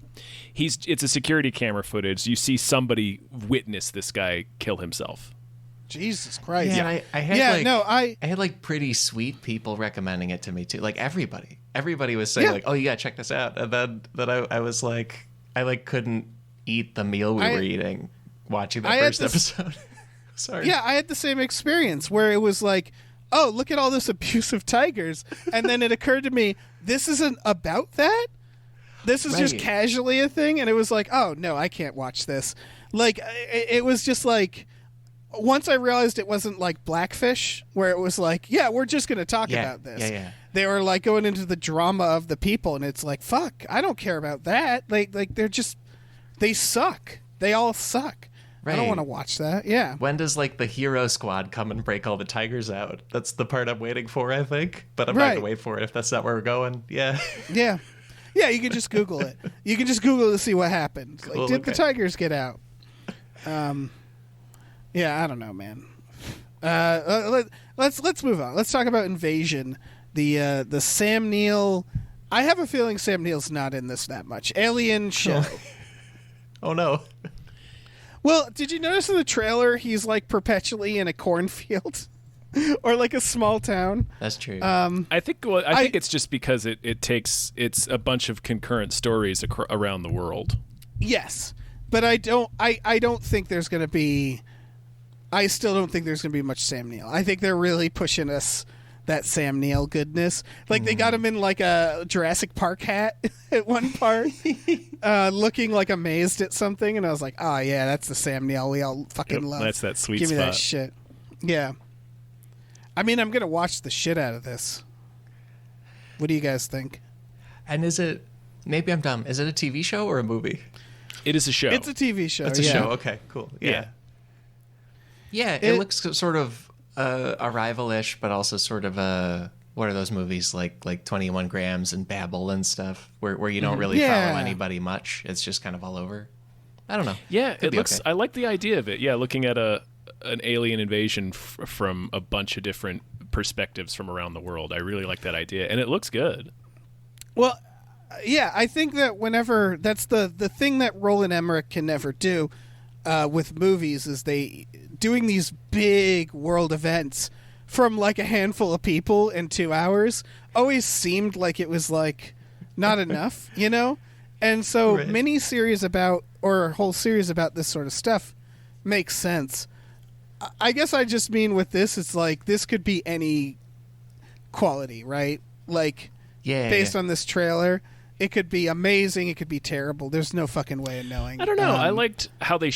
it's a security camera footage. You see somebody witness this guy kill himself. Jesus Christ! Yeah, I had like pretty sweet people recommending it to me too. Like everybody was saying like, "Oh, you gotta check this out." And then I was like, I couldn't eat the meal we were eating watching that first episode. Sorry. Yeah, I had the same experience where it was like, oh, look at all this abuse of tigers. And then it occurred to me, this isn't about that. This is just casually a thing. And it was like, oh, no, I can't watch this. Like, it was just like, once I realized it wasn't like Blackfish, where it was like, yeah, we're just going to talk about this. Yeah. They were like going into the drama of the people. And it's like, fuck, I don't care about that. Like they suck. They all suck. Right. I don't want to watch that. Yeah. When does like the hero squad come and break all the tigers out? That's the part I'm waiting for, I think. But I'm not gonna wait for it if that's not where we're going. Yeah. Yeah. Yeah. You can just Google it. You can just Google to see what happened. Cool, like, did the tigers get out? Yeah. I don't know, man. Let's move on. Let's talk about Invasion. The Sam Neill. I have a feeling Sam Neill's not in this that much. Alien show. Oh no. Well, did you notice in the trailer he's like perpetually in a cornfield or like a small town? That's true. I think it's just because it's a bunch of concurrent stories around the world. Yes, but I don't think there's going to be. I still don't think there's going to be much Sam Neill. I think they're really pushing us that Sam Neill goodness. Like they got him in like a Jurassic Park hat at one part, looking like amazed at something, and I was like, oh yeah, that's the Sam Neill we all fucking love. That's that sweet Give spot. me that shit. Yeah. I mean, I'm gonna watch the shit out of this. What do you guys think? And is it, maybe I'm dumb, is it a TV show or a movie? It is a show. It's a TV show. It's a show. Okay, cool. Yeah. It looks sort of Arrival-ish, but also sort of what are those movies like 21 Grams and Babel and stuff, where you don't really follow anybody much. It's just kind of all over. I don't know. Yeah, it looks. Okay. I like the idea of it. Yeah, looking at an alien invasion from a bunch of different perspectives from around the world. I really like that idea, and it looks good. Well, yeah, I think that whenever that's the thing that Roland Emmerich can never do with movies is they doing these big world events from like a handful of people in 2 hours always seemed like it was like not enough, you know? And so mini-series about, or a whole series about this sort of stuff makes sense. I guess I just mean with this, it's like this could be any quality, right? Like based on this trailer. It could be amazing. It could be terrible. There's no fucking way of knowing. I don't know. I liked how they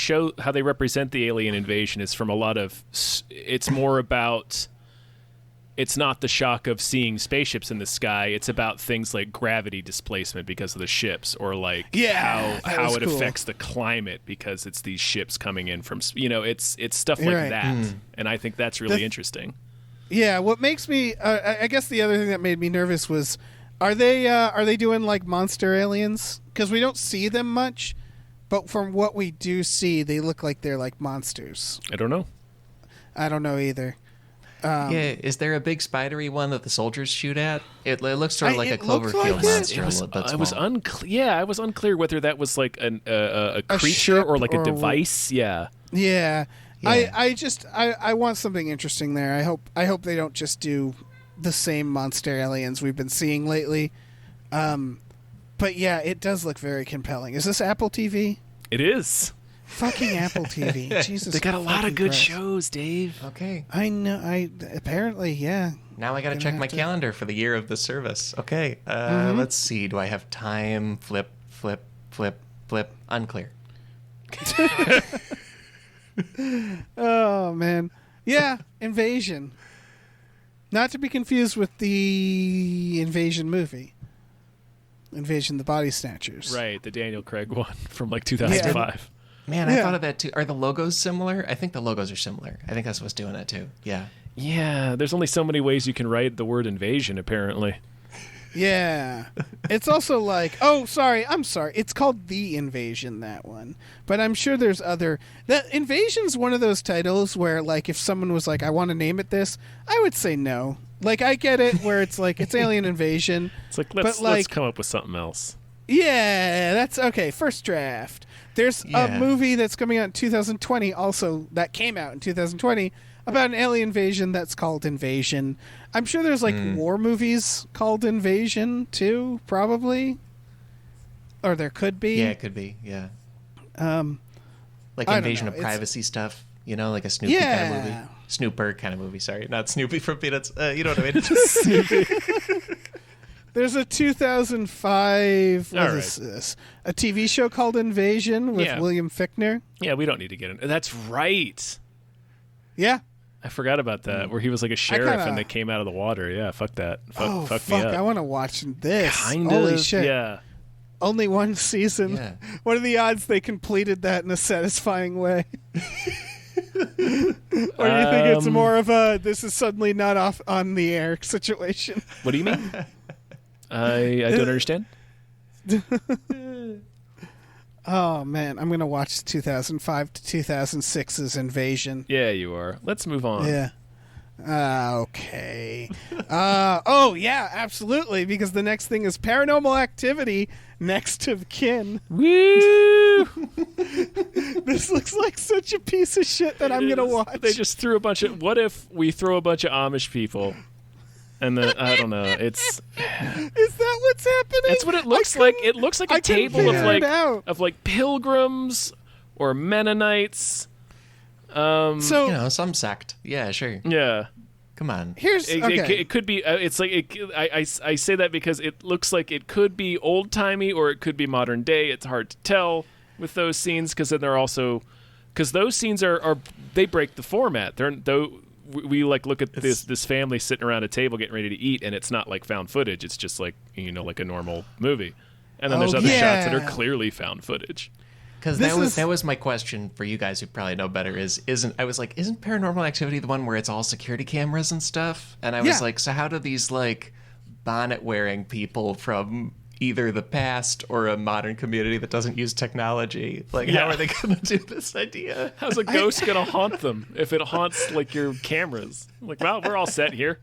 represent the alien invasion. Is from a lot of. It's more about. It's not the shock of seeing spaceships in the sky. It's about things like gravity displacement because of the ships, or like how it affects the climate because it's these ships coming in from. It's stuff like that, and I think that's really interesting. Yeah, what makes me, I guess the other thing that made me nervous was, are they doing like monster aliens? Because we don't see them much, but from what we do see, they look like they're like monsters. I don't know. I don't know either. Is there a big spidery one that the soldiers shoot at? It looks sort of like a Cloverfield like monster. I was unclear. Yeah, I was unclear whether that was like a creature or like a device. Yeah. Yeah. I want something interesting there. I hope they don't just do the same monster aliens we've been seeing lately. But yeah, it does look very compelling. Is this Apple TV? It is. Fucking Apple TV. Jesus. They got a lot of good Christ. shows, Dave. Okay. I know. Apparently, yeah. Now I got to check my calendar for the year of the service. Okay. Let's see. Do I have time? Flip. Unclear. Oh man. Yeah, Invasion. Not to be confused with the Invasion movie. Invasion the Body Snatchers. Right, the Daniel Craig one from like 2005. Man, I thought of that too. Are the logos similar? I think the logos are similar. I think that's what's doing it too. Yeah. Yeah, there's only so many ways you can write the word invasion, apparently. Yeah. It's also like, I'm sorry. It's called The Invasion, that one. But I'm sure there's other. That Invasion's one of those titles where, like, if someone was like, I want to name it this, I would say no. Like, I get it where it's like, it's Alien Invasion. It's like, let's come up with something else. Yeah, that's okay. First draft. There's a movie that's coming out in 2020 also that came out in 2020 about an alien invasion that's called Invasion. I'm sure there's like war movies called Invasion too, probably. Or there could be. Yeah, it could be. Yeah. Like Invasion of Privacy stuff, like a Snoopy kind of movie. Snooper kind of movie, sorry. Not Snoopy from Peanuts. You know what I mean? Snoopy. There's a 2005 a TV show called Invasion with William Fichtner. Yeah, we don't need to get into. That's right. Yeah. I forgot about that, where he was like a sheriff and they came out of the water. Yeah, fuck that. Fuck me up. I want to watch this. Kind Holy of, shit. Yeah. Only one season. Yeah. What are the odds they completed that in a satisfying way? Or do you think it's more of a this is suddenly not off on the air situation? What do you mean? I don't understand. Oh man, I'm gonna watch 2005 to 2006's Invasion. Yeah, you are. Let's move on. Yeah. Okay. Yeah, absolutely. Because the next thing is Paranormal Activity: Next of Kin. Woo! This looks like such a piece of shit that I'm gonna watch. They just threw a bunch of. What if we throw a bunch of Amish people? And then I don't know. Is that what's happening? That's what it looks like. It looks like a table of like pilgrims or Mennonites. Some sect. Yeah, sure. Yeah. Come on. It could be. It's like I say that because it looks like it could be old timey or it could be modern day. It's hard to tell with those scenes because then they're also those scenes are they break the format. We like look at this family sitting around a table getting ready to eat, and it's not like found footage. It's just like like a normal movie. And then there's other shots that are clearly found footage. Because that was my question for you guys who probably know better. Isn't Paranormal Activity the one where it's all security cameras and stuff? And I was like, so how do these like bonnet wearing people from either the past or a modern community that doesn't use technology, how are they going to do this idea? How's a ghost going to haunt them if it haunts like your cameras? Like, well, we're all set here.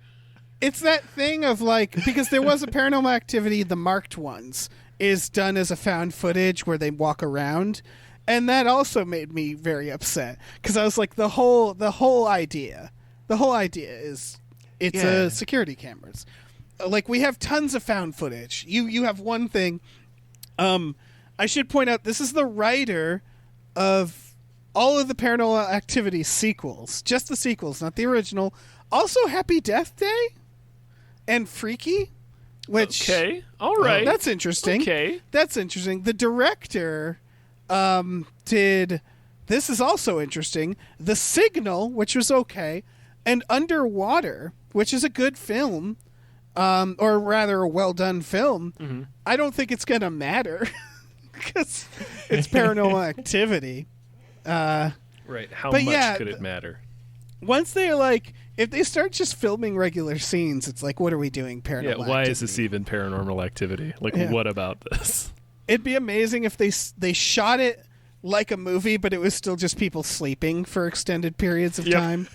It's that thing of like, because there was a Paranormal Activity, the marked ones is done as a found footage where they walk around, and that also made me very upset because I was like, the whole idea is it's security cameras. Like, we have tons of found footage. You have one thing. I should point out, this is the writer of all of the Paranormal Activity sequels. Just the sequels, not the original. Also, Happy Death Day and Freaky. Which all right, that's interesting. Okay, that's interesting. The director did. This is also interesting. The Signal, which was okay, and Underwater, which is a good film, or rather a well-done film. Mm-hmm. I don't think it's going to matter because it's Paranormal Activity. Right. How much could it matter? Once they're like, if they start just filming regular scenes, it's like, what are we doing, Paranormal Activity? Why is this even Paranormal Activity? Like, what about this? It'd be amazing if they shot it like a movie, but it was still just people sleeping for extended periods of time.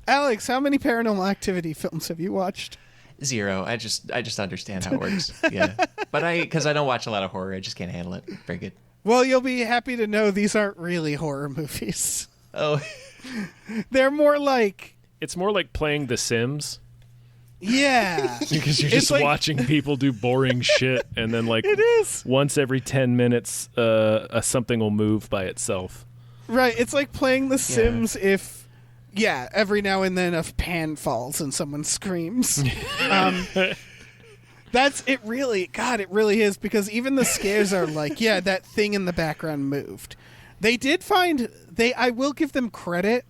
Alex, how many Paranormal Activity films have you watched? 0. I just understand how it works. Yeah, but because I don't watch a lot of horror, I just can't handle it. Very good. Well, you'll be happy to know these aren't really horror movies. Oh, they're more like... It's more like playing The Sims. Yeah. Because you're just watching people do boring shit, and then like it is. Once every 10 minutes, something will move by itself. Right. It's like playing The Sims if, every now and then a pan falls and someone screams. That's it. Really, God, it really is, because even the scares are like, that thing in the background moved. They did find I will give them credit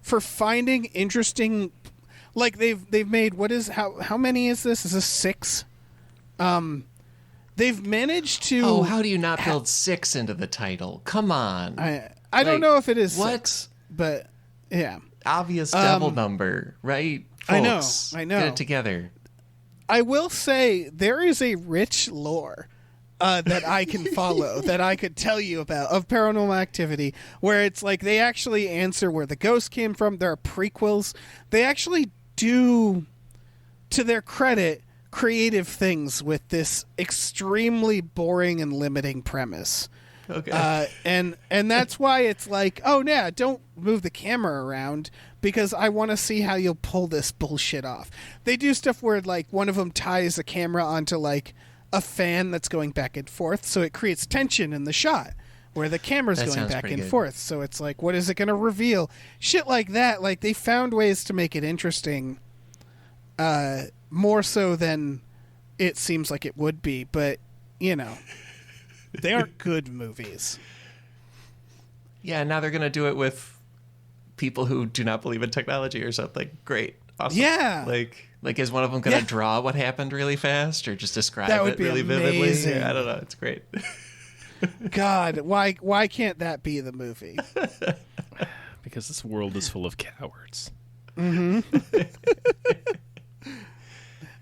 for finding interesting. Like they've made how many is this? Is this 6? They've managed to. Oh, how do you not build 6 into the title? Come on. I don't know if it is 6, but yeah. Obvious double number, right? Folks, I know. Get it together. I will say there is a rich lore that I can follow, that I could tell you about, of Paranormal Activity, where it's like they actually answer where the ghost came from. There are prequels. They actually do, to their credit, creative things with this extremely boring and limiting premise. Okay. And that's why it's like, don't move the camera around, because I want to see how you'll pull this bullshit off. They do stuff where like one of them ties the camera onto like a fan that's going back and forth, so it creates tension in the shot where the camera's going back and forth. So it's like, what is it going to reveal? Shit like that. Like they found ways to make it interesting, more so than it seems like it would be. But they aren't good movies. Yeah, now they're going to do it with people who do not believe in technology or something. Great. Awesome. Yeah. Like is one of them going to draw what happened really fast, or just describe it really amazing. vividly? I don't know. It's great. God, why can't that be the movie? Because this world is full of cowards. Mm-hmm.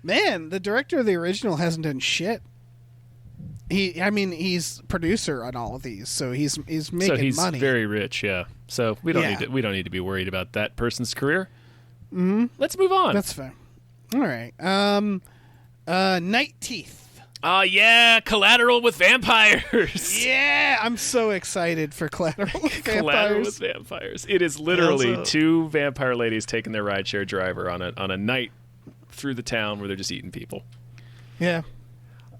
Man, the director of the original hasn't done shit. He's producer on all of these, so he's making money. So he's very rich, yeah. So we don't need to be worried about that person's career. Mm-hmm. Let's move on. That's fair. All right. Night Teeth. Oh yeah, Collateral with vampires. Yeah, I'm so excited for Collateral with vampires. Collateral with vampires. It is literally 2 vampire ladies taking their rideshare driver on a night through the town where they're just eating people. Yeah.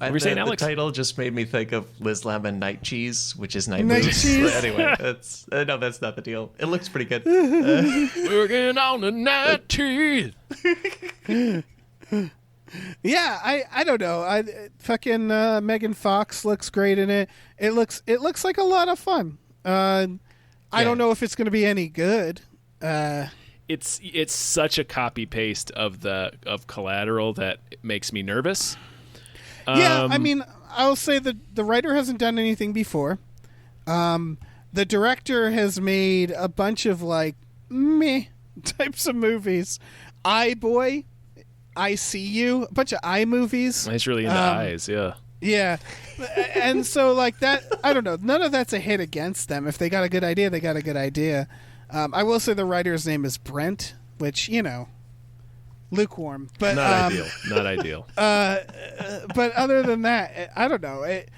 The title just made me think of Liz Lemon Night Cheese, which is night moves. Cheese. Anyway, that's not the deal. It looks pretty good. Working on the night cheese. Yeah, I don't know. Fucking Megan Fox looks great in it. It looks like a lot of fun. I don't know if it's going to be any good. It's such a copy paste of Collateral that it makes me nervous. Yeah, I mean, I'll say that the writer hasn't done anything before. The director has made a bunch of like meh types of movies. Boy, I See You, a bunch of eye movies. He's really into eyes, yeah. Yeah, and so like that, I don't know. None of that's a hit against them. If they got a good idea, they got a good idea. I will say the writer's name is Brent, which lukewarm, but not ideal. But other than that, I don't know. It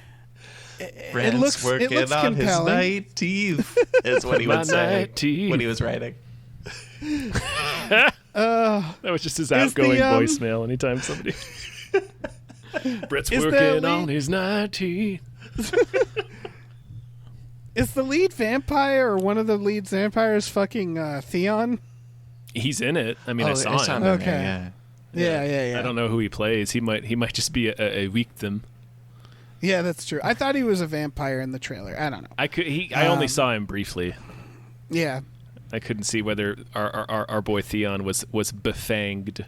looks working on compelling. His night teeth is what he would say when he was writing. That was just his outgoing voicemail anytime somebody. Brett's working on his night teeth. Is the lead vampire or one of the lead vampires fucking Theon? He's in it. I mean, I saw him. Okay. Yeah. I don't know who he plays. He might just be a victim. Yeah, that's true. I thought he was a vampire in the trailer. I don't know. I only saw him briefly. Yeah. I couldn't see whether our boy Theon was befanged.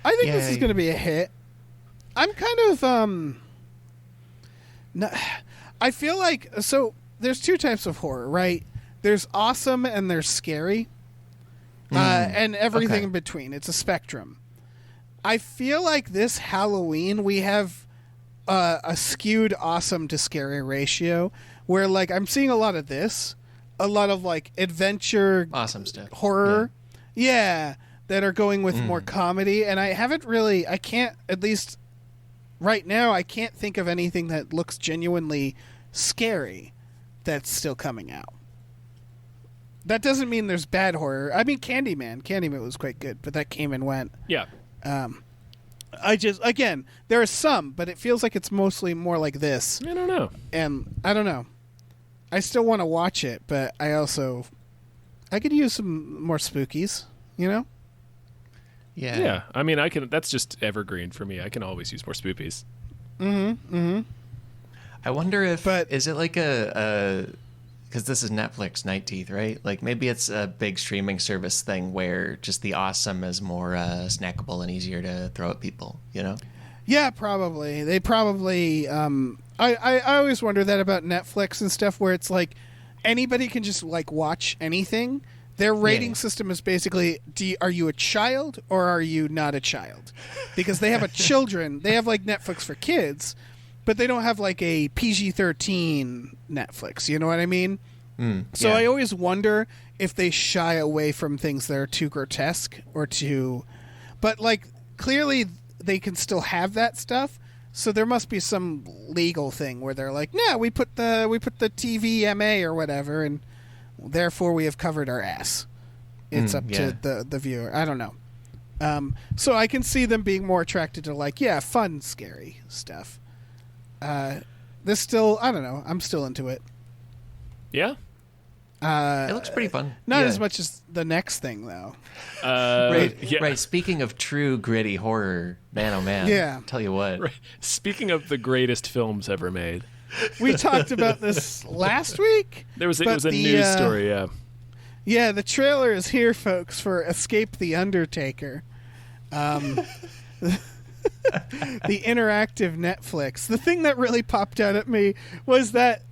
I think this is going to be a hit. I'm kind of I feel like there's two types of horror, right? There's awesome and there's scary. And everything in between. It's a spectrum. I feel like this Halloween we have a skewed awesome to scary ratio where like I'm seeing a lot of this, a lot of like adventure awesome stuff, horror. Yeah, that are going with more comedy, and I can't, at least right now, I can't think of anything that looks genuinely scary that's still coming out. That doesn't mean there's bad horror. I mean, Candyman was quite good, but that came and went. Yeah. Again, there are some, but it feels like it's mostly more like this. I don't know. And I don't know. I still want to watch it, but I could use some more spookies, you know? Yeah. Yeah. I mean, that's just evergreen for me. I can always use more spookies. I wonder if, is it like because this is Netflix, Night Teeth, right? Like maybe it's a big streaming service thing where just the awesome is more snackable and easier to throw at people, you know? Yeah, probably. They probably. I always wonder that about Netflix and stuff, where it's like anybody can just like watch anything. Their rating system is basically: are you a child or are you not a child? Because they have they have like Netflix for kids, but they don't have like a PG-13 Netflix. You know what I mean? So I always wonder if they shy away from things that are too grotesque or too, but like clearly they can still have that stuff. So there must be some legal thing where they're like, no, we put the TVMA or whatever, and therefore we have covered our ass. It's up to the viewer. I don't know. So I can see them being more attracted to like, fun, scary stuff. This still, I don't know. I'm still into it. Yeah. It looks pretty fun. Not as much as the next thing, though. Right. Speaking of true gritty horror, man, oh man. Yeah. Tell you what. Right. Speaking of the greatest films ever made. We talked about this last week. It was a news story, yeah. Yeah, the trailer is here, folks, for Escape the Undertaker. The interactive Netflix. The thing that really popped out at me was that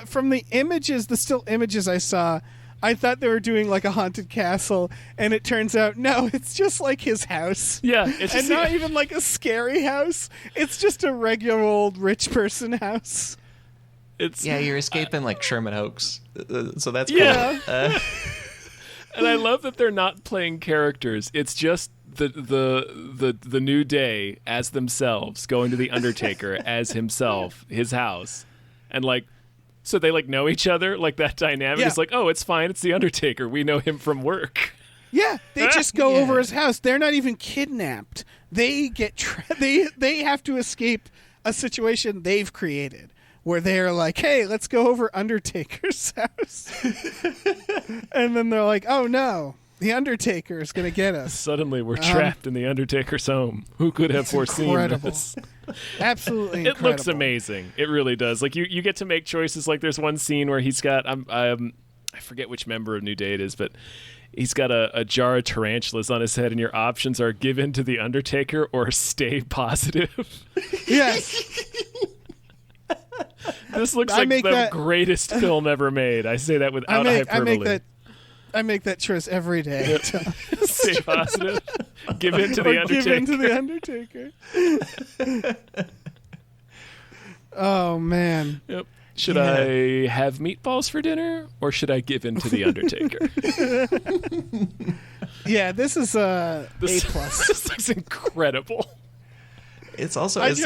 from the images, the still images I saw, I thought they were doing like a haunted castle, and it turns out no, it's just like his house. Yeah, it's and not even like a scary house. It's just a regular old rich person house. You're escaping like Sherman Oaks, so that's cool. Yeah. And I love that they're not playing characters. It's just the New Day as themselves going to the Undertaker as himself, his house, and like. So they like know each other, like that dynamic is like, oh, it's fine, it's the Undertaker. We know him from work. Yeah, they just go over his house. They're not even kidnapped. They get they have to escape a situation they've created where they're like, hey, let's go over Undertaker's house. And then they're like, oh no, the Undertaker is going to get us. Suddenly we're trapped in the Undertaker's home. Who could have foreseen this? Absolutely incredible. It looks amazing. It really does. Like you get to make choices. Like there's one scene where he's got I forget which member of New Day it is, but he's got a jar of tarantulas on his head, and your options are give in to the Undertaker or stay positive. Yes. This looks like the greatest film ever made. I say that without hyperbole. I make that choice every day. Stay positive. Give in to the Undertaker. Give in to the Undertaker. Oh, man. Yep. Should I have meatballs for dinner, or should I give in to the Undertaker? Yeah, this is A+. This looks incredible. It's also like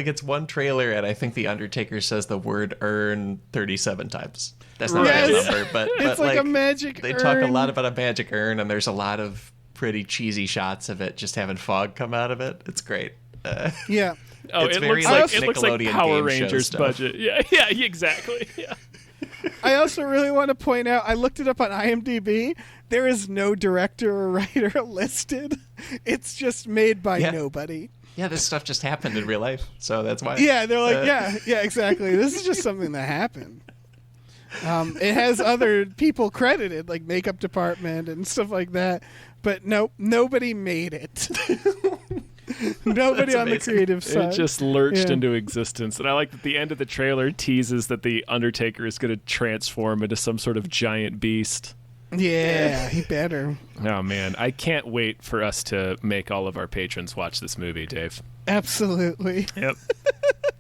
it's one trailer, and I think the Undertaker says the word "earn" 37 times. That's not a real number, but it's like a magic. They talk a lot about a magic urn, and there's a lot of pretty cheesy shots of it just having fog come out of it. It's great. Yeah. Oh, it's it very looks like Nickelodeon Power game Rangers show budget. Yeah, exactly. Yeah. I also really want to point out, I looked it up on IMDb. There is no director or writer listed. It's just made by nobody. Yeah, this stuff just happened in real life, so that's why. Yeah, they're like, yeah, exactly. This is just something that happened. It has other people credited, like makeup department and stuff like that. But nope, nobody made it. Nobody on the creative side. It just lurched into existence. And I like that the end of the trailer teases that the Undertaker is going to transform into some sort of giant beast. Yeah, he better. Oh, man. I can't wait for us to make all of our patrons watch this movie, Dave. Absolutely. Yep.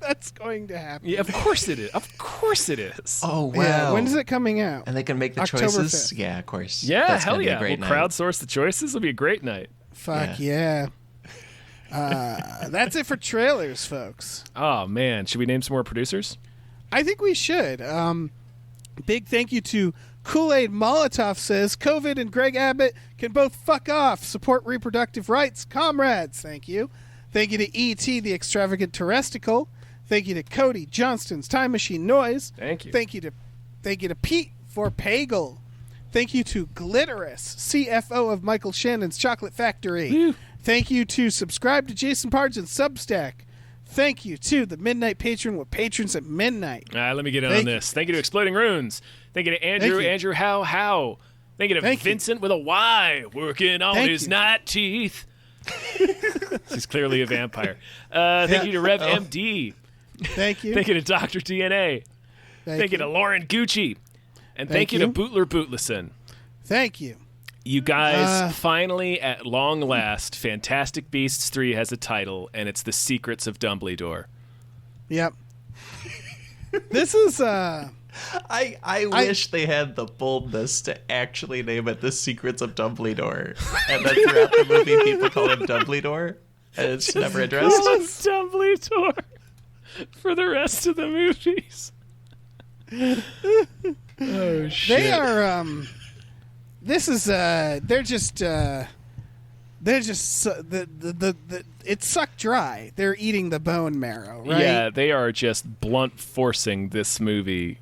That's going to happen. Yeah, of course it is. Of course it is. Oh, wow. Yeah, when is it coming out? And they can make the October choices? 5th. Yeah, of course. Yeah, That's hell gonna be a yeah. great We'll night. crowdsource the choices. It'll be a great night. Fuck yeah. That's it for trailers, folks. Oh, man. Should we name some more producers? I think we should. Big thank you to Kool-Aid Molotov says, COVID and Greg Abbott can both fuck off. Support reproductive rights. Comrades. Thank you. Thank you to E.T. the Extravagant Terresticle. Thank you to Cody Johnston's Time Machine Noise. Thank you. Thank you to Pete for Pagel. Thank you to Glitterous, CFO of Michael Shannon's Chocolate Factory. Woo. Thank you to Subscribe to Jason Pargin's Substack. Thank you to the Midnight Patron with patrons at midnight. Let me get in on this. Thank you to Exploding Runes. Thank you to Andrew. Andrew How. Thank you to Vincent with a Y, working on his night teeth. He's clearly a vampire. Thank you to Rev MD. Thank you. Thank you to Dr. DNA. Thank you to Lauren Gucci. And thank you to Bootler Bootlesson. Thank you. You guys, finally, at long last, Fantastic Beasts 3 has a title, and it's The Secrets of Dumbledore. Yep. This is, I wish they had the boldness to actually name it The Secrets of Dumbledore. And then throughout the movie, people call him Dumbledore, and it's never addressed. Just Dumbledore for the rest of the movies. Oh, shit. They are, this is they're just it's sucked dry. They're eating the bone marrow, right? Yeah, they are just blunt forcing this movie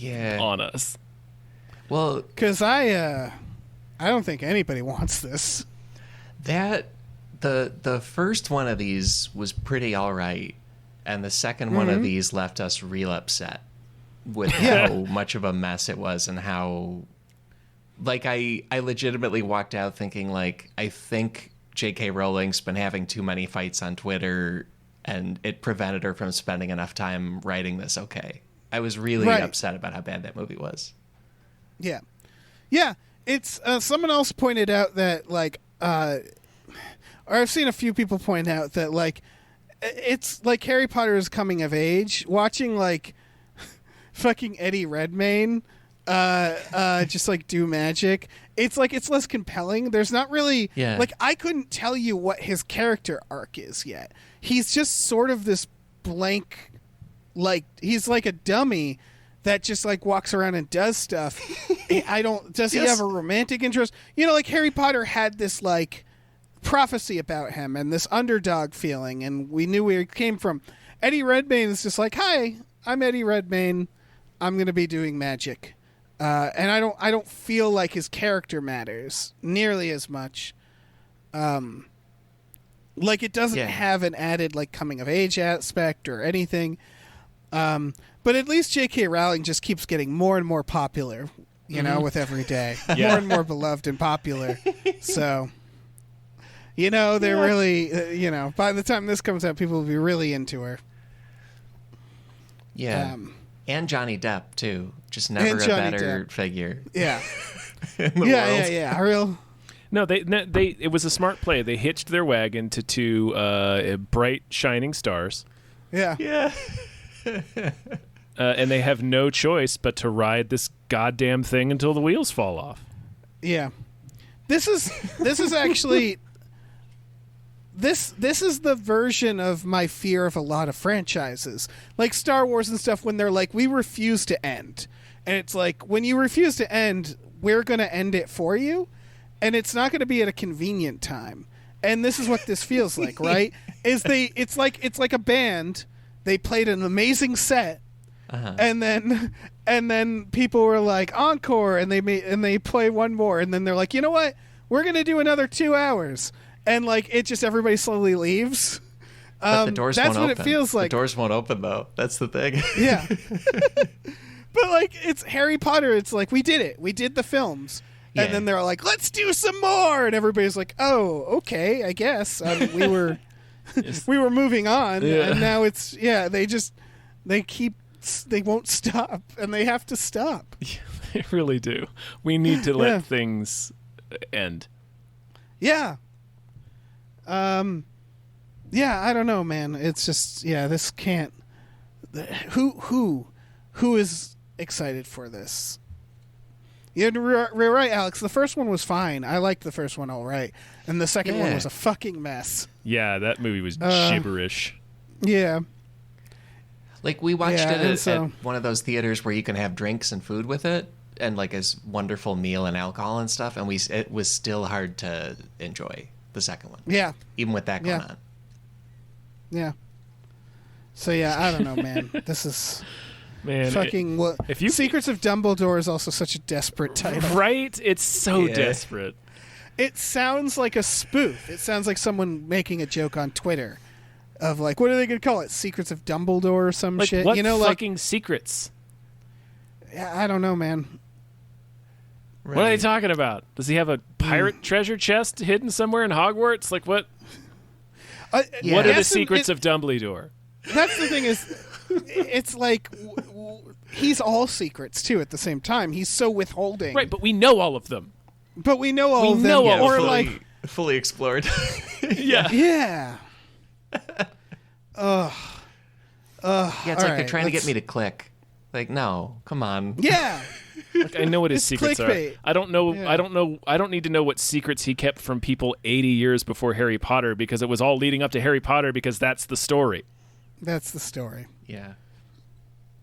on us. Well, because I don't think anybody wants this. That the first one of these was pretty all right, and the second one of these left us real upset with how much of a mess it was and how. Like, I legitimately walked out thinking, like, I think J.K. Rowling's been having too many fights on Twitter, and it prevented her from spending enough time writing this okay. I was really upset about how bad that movie was. Yeah. Yeah, it's, someone else pointed out that, like, or I've seen a few people point out that, like, it's like Harry Potter's coming of age. Watching, like, fucking Eddie Redmayne just like do magic, it's like it's less compelling. There's not really like, I couldn't tell you what his character arc is yet. He's just sort of this blank, like, he's like a dummy that just like walks around and does stuff. Does he have a romantic interest? You know, like Harry Potter had this like prophecy about him and this underdog feeling, and we knew where he came from. Eddie Redmayne is just like, hi, I'm Eddie Redmayne, I'm gonna be doing magic. And I don't feel like his character matters nearly as much. Like, it doesn't have an added like coming of age aspect or anything. But at least J.K. Rowling just keeps getting more and more popular, you know, with every day. More and more beloved and popular. So, you know, they're really, you know, by the time this comes out, people will be really into her. Yeah. And Johnny Depp, too. Just never a better figure. Yeah. in the world. Yeah. Real. No, they. It was a smart play. They hitched their wagon to two bright, shining stars. Yeah. Yeah. And they have no choice but to ride this goddamn thing until the wheels fall off. Yeah. This is actually this is the version of my fear of a lot of franchises, like Star Wars and stuff, when they're like, we refuse to end. And it's like, when you refuse to end, we're going to end it for you. And it's not going to be at a convenient time. And this is what this feels like, right? It's like a band. They played an amazing set. And then people were like encore, and they play one more, and then they're like, you know what, we're gonna do another 2 hours, and like it just everybody slowly leaves. But the doors that's won't what open. it feels like. The doors won't open though. That's the thing. Yeah. But like it's Harry Potter. It's like we did it. We did the films. And then they're like, let's do some more. And everybody's like, oh, okay, I guess. We were moving on. Yeah. And now it's, they won't stop. And they have to stop. Yeah, they really do. We need to let things end. Yeah. Yeah, I don't know, man. It's just, this can't. Who is excited for this? You're right, Alex. The first one was fine. I liked the first one all right. And the second one was a fucking mess. Yeah, that movie was gibberish. Yeah. Like, we watched it at one of those theaters where you can have drinks and food with it, and like a wonderful meal and alcohol and stuff, and it was still hard to enjoy the second one. Yeah. Even with that going on. Yeah. So, I don't know, man. This is... Man, fucking Secrets of Dumbledore is also such a desperate title. Right? It's so desperate. It sounds like a spoof. It sounds like someone making a joke on Twitter of like, what are they going to call it? Secrets of Dumbledore or some shit? What fucking secrets? Yeah, I don't know, man. Right. What are they talking about? Does he have a pirate treasure chest hidden somewhere in Hogwarts? Like what? What are the secrets of Dumbledore? That's the thing is... It's like he's all secrets too at the same time. He's so withholding. Right, but we know all of them. But we know all of them. Or like fully explored. Yeah. Yeah. Yeah, it's like they're trying to to get me to click. Like, no, come on. Yeah. Like, I know what his secrets clickbait. are. I don't know. Yeah. I don't know. I don't need to know what secrets he kept from people 80 years before Harry Potter, because it was all leading up to Harry Potter, because that's the story. That's the story. Yeah.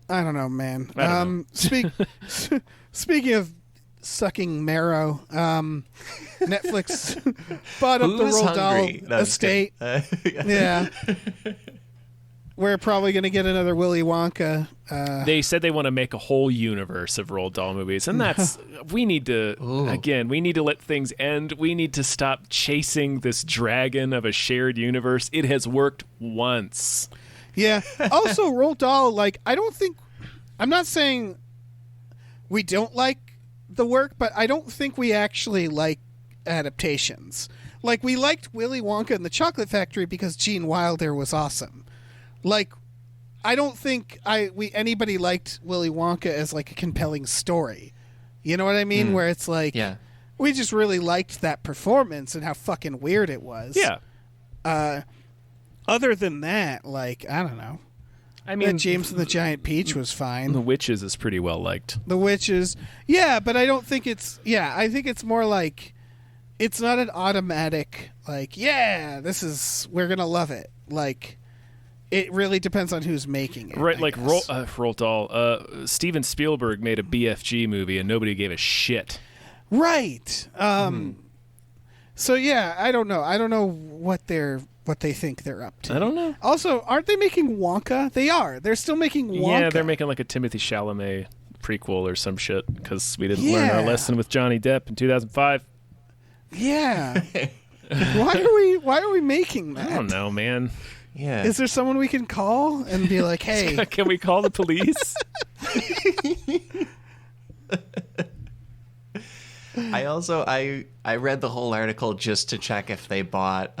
I don't know, man. I don't know. Speaking of sucking marrow, Netflix bought up the Roald Dahl estate. Yeah. We're probably going to get another Willy Wonka. They said they want to make a whole universe of Roald Dahl movies, and that's we need to we need to let things end. We need to stop chasing this dragon of a shared universe. It has worked once. Yeah. Also, Roald Dahl, like, I'm not saying we don't like the work, but I don't think we actually like adaptations. Like, we liked Willy Wonka and the Chocolate Factory because Gene Wilder was awesome. Like, I don't think anybody liked Willy Wonka as like a compelling story. You know what I mean? Where it's like, we just really liked that performance and how fucking weird it was. Yeah. Other than that, like, I don't know. I mean, James and the Giant Peach was fine. The Witches is pretty well liked. The Witches, but I don't think it's. Yeah, I think it's more like it's not an automatic like. Yeah, we're gonna love it. Like, it really depends on who's making it. Right, like Roald Dahl. Steven Spielberg made a BFG movie and nobody gave a shit. Right. So I don't know. I don't know what they think they're up to. I don't know. Also, aren't they making Wonka? They are. They're still making Wonka. Yeah, they're making like a Timothée Chalamet prequel or some shit because we didn't learn our lesson with Johnny Depp in 2005. Yeah. Why are we making that? I don't know, man. Yeah. Is there someone we can call and be like, hey? Can we call the police? I read the whole article just to check if they bought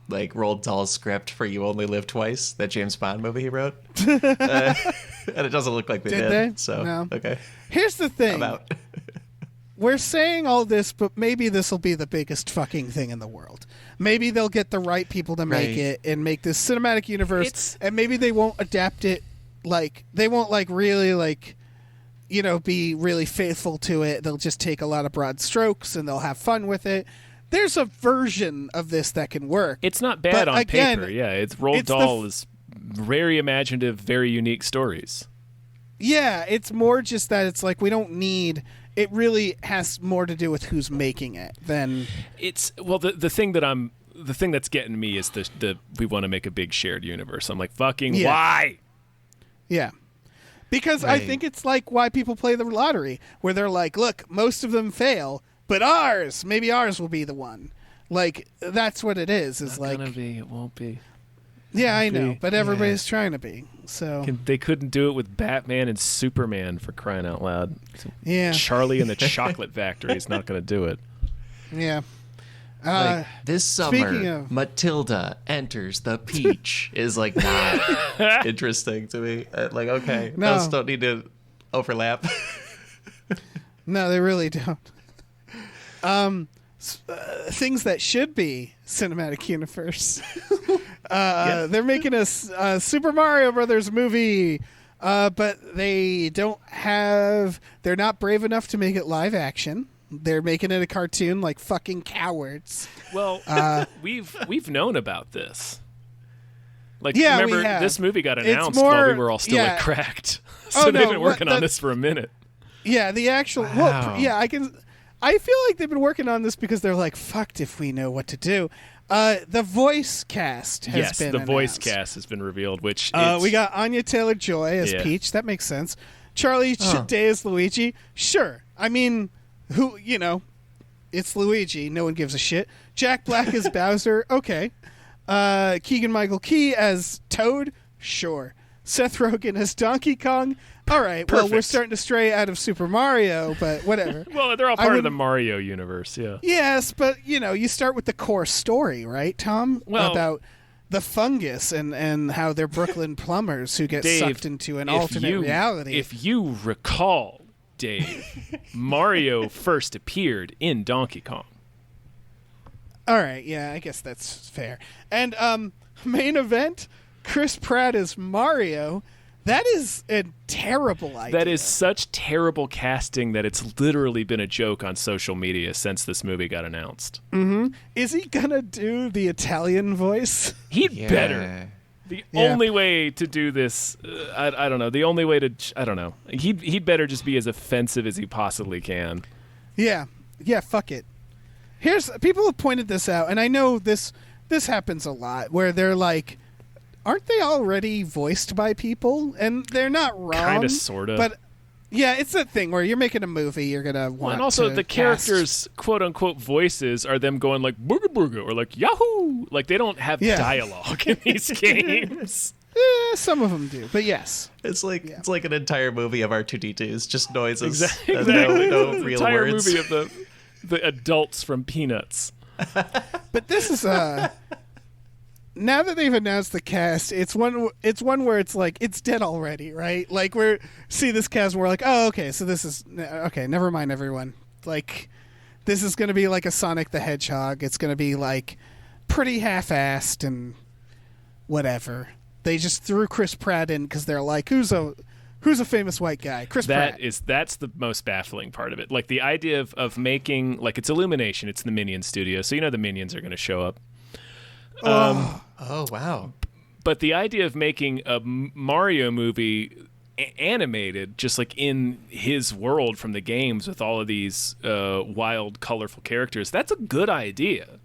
like Roald Dahl's script for You Only Live Twice, that James Bond movie he wrote. And it doesn't look like they did. So no. Okay. Here's the thing. We're saying all this, but maybe this will be the biggest fucking thing in the world. Maybe they'll get the right people to make it and make this cinematic universe, and maybe they won't adapt it like they won't like really like be really faithful to it. They'll just take a lot of broad strokes and they'll have fun with it. There's a version of this that can work. It's not bad on paper. Yeah, it's Roald Dahl is very imaginative, very unique stories. Yeah, it's more just that it's like we don't need. It really has more to do with who's making it than it's. Well, the thing that's getting me is the we want to make a big shared universe. I'm like, fucking why? Yeah. Because I think it's like why people play the lottery, where they're like, look, most of them fail, but maybe ours will be the one. Like, that's what it is. It's not like, gonna be. It won't be. Yeah, I know, but everybody's trying to be. So they couldn't do it with Batman and Superman, for crying out loud. Yeah, Charlie and the Chocolate Factory is not going to do it. Yeah. Like, this summer, Matilda enters the Peach is like not interesting to me. Like, okay, those don't need to overlap. No, they really don't. Things that should be cinematic universe. They're making a Super Mario Brothers movie, but they're not brave enough to make it live action. They're making it a cartoon like fucking cowards. Well, we've known about this. Like, yeah, remember, this movie got announced while we were all still at Cracked. So they've been working on this for a minute. Yeah, the actual... Wow. Well, I feel like they've been working on this because they're like, fucked if we know what to do. The voice cast has been announced. Voice cast has been revealed, which we got Anya Taylor-Joy as Peach. That makes sense. Charlie Day as Luigi. Sure. I mean... it's Luigi. No one gives a shit. Jack Black as Bowser. Okay. Keegan-Michael Key as Toad. Sure. Seth Rogen as Donkey Kong. All right. Perfect. Well, we're starting to stray out of Super Mario, but whatever. Well, they're all part of the Mario universe, yeah. Yes, but, you start with the core story, right, Tom? Well, about the fungus and how they're Brooklyn plumbers who get sucked into an alternate reality. If you recall... Dave, Mario first appeared in Donkey Kong. All right, yeah, I guess that's fair. And main event, Chris Pratt as Mario. That is a terrible idea. That is such terrible casting that it's literally been a joke on social media since this movie got announced. Mm-hmm. Is he gonna do the Italian voice? He'd better. The only way to do this, I don't know. The only way to, I don't know. He'd better just be as offensive as he possibly can. Yeah, fuck it. People have pointed this out, and I know this happens a lot, where they're like, aren't they already voiced by people? And they're not wrong. Kind of, sort of. But yeah, it's that thing where you're making a movie, you're gonna want. And also, to the characters' quote unquote voices are them going like booga booga or like Yahoo. Like, they don't have dialogue in these games. Some of them do, but yes, it's like an entire movie of R2D2s, just noises. Exactly. No real entire words. Movie of the adults from Peanuts. But this is now that they've announced the cast, it's one where it's like it's dead already, right? Like, we see this cast and we're like, oh, okay, so this is okay. Never mind, everyone. Like, this is going to be like a Sonic the Hedgehog. It's going to be like pretty half-assed and whatever. They just threw Chris Pratt in because they're like, who's a famous white guy? Chris Pratt. That's the most baffling part of it. Like, the idea of making, like, it's Illumination, it's the Minion studio, so the Minions are going to show up. Oh, wow. But the idea of making a Mario movie animated, just like in his world from the games with all of these wild, colorful characters, that's a good idea.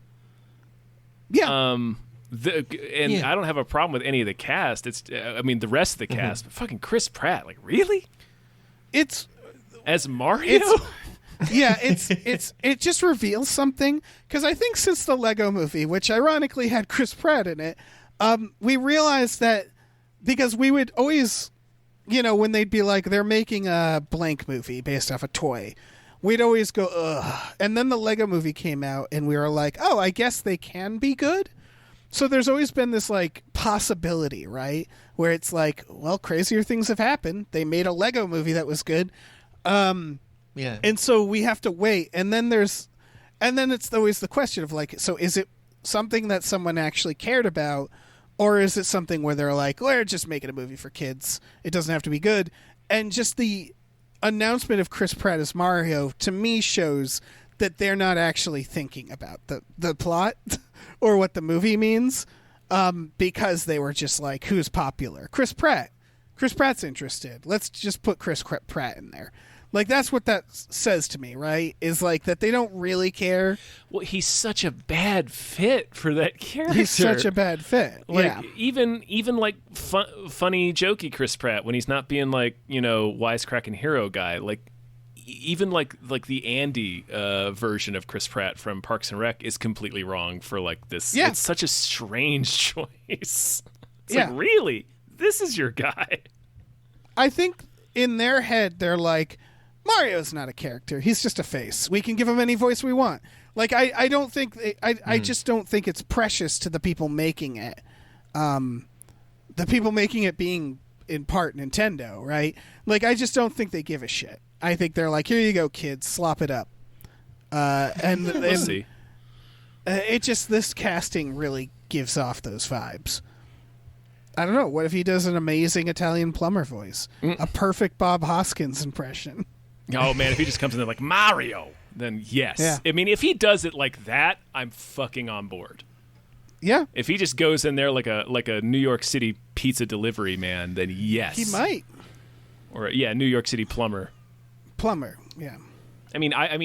Yeah. I don't have a problem with any of the cast. It's, the rest of the cast, but fucking Chris Pratt, like, really? It's as Mario? It just reveals something, because I think since the Lego movie, which ironically had Chris Pratt in it, we realized that, because we would always, when they'd be like, they're making a blank movie based off a toy, we'd always go, ugh. And then the Lego movie came out and we were like, oh, I guess they can be good. So there's always been this like possibility, right? Where it's like, well, crazier things have happened. They made a Lego movie that was good. Yeah. And so we have to wait. And then it's always the question of like, so is it something that someone actually cared about, or is it something where they're like, we're just making a movie for kids, it doesn't have to be good? And just the announcement of Chris Pratt as Mario, to me, shows that they're not actually thinking about the plot or what the movie means, because they were just like, who's popular? Chris Pratt. Chris Pratt's interested. Let's just put Chris Pratt in there. Like, that's what that says to me, right? Is like that they don't really care. Well, he's such a bad fit for that character. He's such a bad fit. Like, yeah. even like funny, jokey Chris Pratt when he's not being like, wisecracking hero guy. Like, even like the Andy version of Chris Pratt from Parks and Rec is completely wrong for like this. Yeah. It's such a strange choice. It's Yeah. like, really? This is your guy? I think in their head, they're like, Mario's not a character. He's just a face. We can give him any voice we want. Like, I don't think... I just don't think it's precious to the people making it. The people making it being, in part, Nintendo, right? Like, I just don't think they give a shit. I think they're like, here you go, kids. Slop it up. We'll see. This casting really gives off those vibes. I don't know. What if he does an amazing Italian plumber voice? A perfect Bob Hoskins impression. Oh, man, if he just comes in there like Mario, then yes. Yeah. I mean, if he does it like that, I'm fucking on board. Yeah. If he just goes in there like a New York City pizza delivery man, then yes. He might. Or, New York City plumber. Plumber, yeah. I mean, I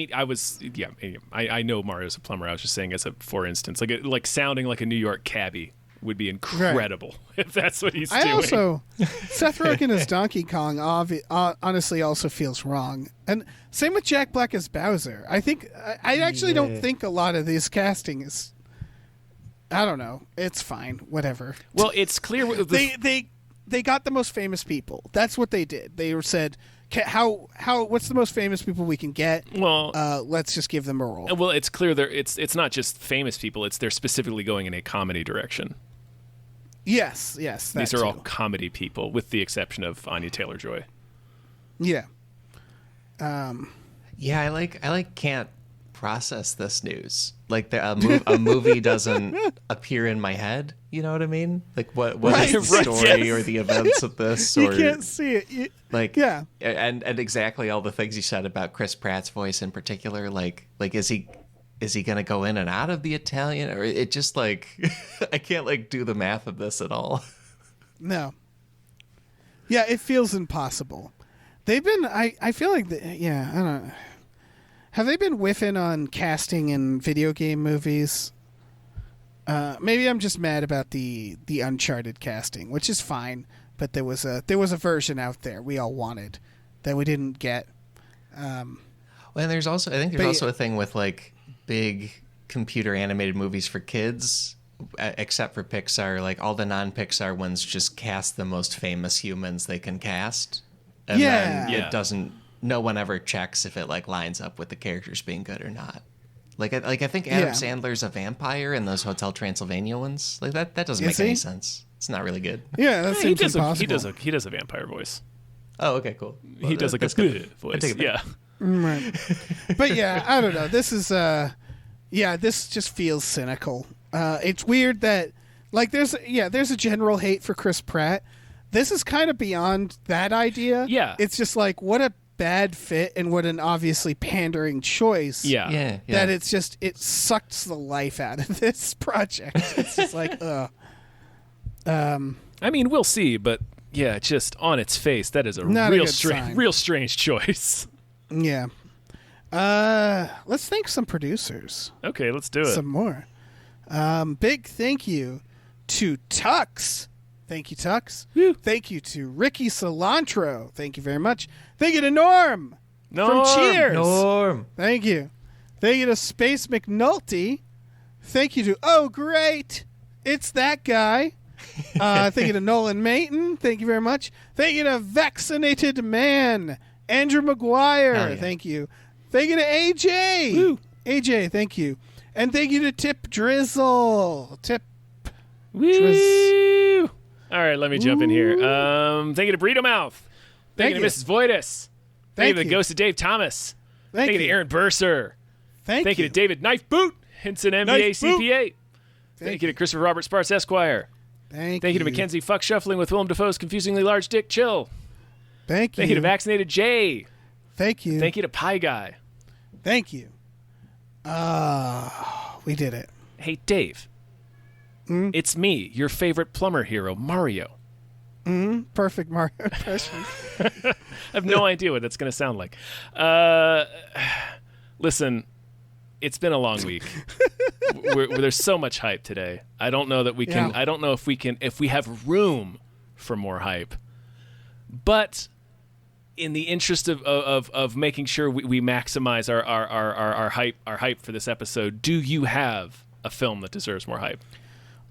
know Mario's a plumber. I was just saying as a for instance. Like sounding like a New York cabbie would be incredible if that's what he's doing. Seth Rogen as Donkey Kong honestly also feels wrong. And same with Jack Black as Bowser. I think, I actually don't think a lot of this casting is, I don't know. It's fine. Whatever. Well, it's clear. They got the most famous people. That's what they did. They said, what's the most famous people we can get? Well, let's just give them a role. Well, it's clear it's not just famous people. They're specifically going in a comedy direction. Yes. These are all comedy people, with the exception of Anya Taylor-Joy. Yeah. Yeah, I can't process this news. Like a movie doesn't appear in my head. You know what I mean? Like what is the story or the events of this? You can't see it. And exactly all the things you said about Chris Pratt's voice in particular. Like is he gonna go in and out of the Italian, or it just like I can't like do the math of this at all. No. Yeah, it feels impossible. They've been. I feel like. I don't know. Have they been whiffing on casting in video game movies? Maybe I'm just mad about the Uncharted casting, which is fine. But there was a version out there we all wanted that we didn't get. Well, and there's also a thing with like big computer animated movies for kids, except for Pixar. Like all the non-Pixar ones just cast the most famous humans they can cast, and then it doesn't. No one ever checks if it like lines up with the characters being good or not. Like I think Adam Sandler's a vampire in those Hotel Transylvania ones. Like that doesn't make any sense. It's not really good. Yeah, that seems impossible. He does a vampire voice. Oh, okay, cool. Well, he does like a good voice. Yeah. Right. But yeah, I don't know. This is this just feels cynical. It's weird that like there's a general hate for Chris Pratt. This is kind of beyond that idea. Yeah. It's just like what a bad fit and what an obviously pandering choice. Yeah. That it sucks the life out of this project. It's just like, I mean, we'll see, but yeah, just on its face, that is a real strange choice. Yeah. Let's thank some producers. Okay, let's do it. Some more. Big thank you to Tux. Thank you, Tux. Woo. Thank you to Ricky Cilantro. Thank you very much. Thank you to Norm. From Cheers. Norm. Thank you. Thank you to Space McNulty. Thank you to Oh Great, It's That Guy. Thank you to Nolan Mayton. Thank you very much. Thank you to Vaccinated Man. Andrew McGuire. Yeah. Thank you. Thank you to AJ. Woo. AJ, thank you. And thank you to Tip Drizzle. Woo! All right, let me jump in here. Thank you to Burrito Mouth. Thank you to Mrs. Voidus. Thank you to the Ghost of Dave Thomas. Thank you to Aaron Burser. Thank you to David Knife Boot, Hinson MBA CPA. Thank you to Christopher Robert Sparks Esquire. Thank you to Mackenzie Fuck Shuffling with Willem Dafoe's Confusingly Large Dick Chill. Thank you. Thank you to Vaccinated Jay. Thank you. Thank you to Pie Guy. Thank you. We did it. Hey, Dave. It's me, your favorite plumber hero, Mario. Perfect Mario impression. I have no idea what that's going to sound like. Listen, it's been a long week. There's so much hype today. I don't know that we can. Yeah. I don't know if we have room for more hype. But in the interest of making sure we maximize our hype for this episode, do you have a film that deserves more hype?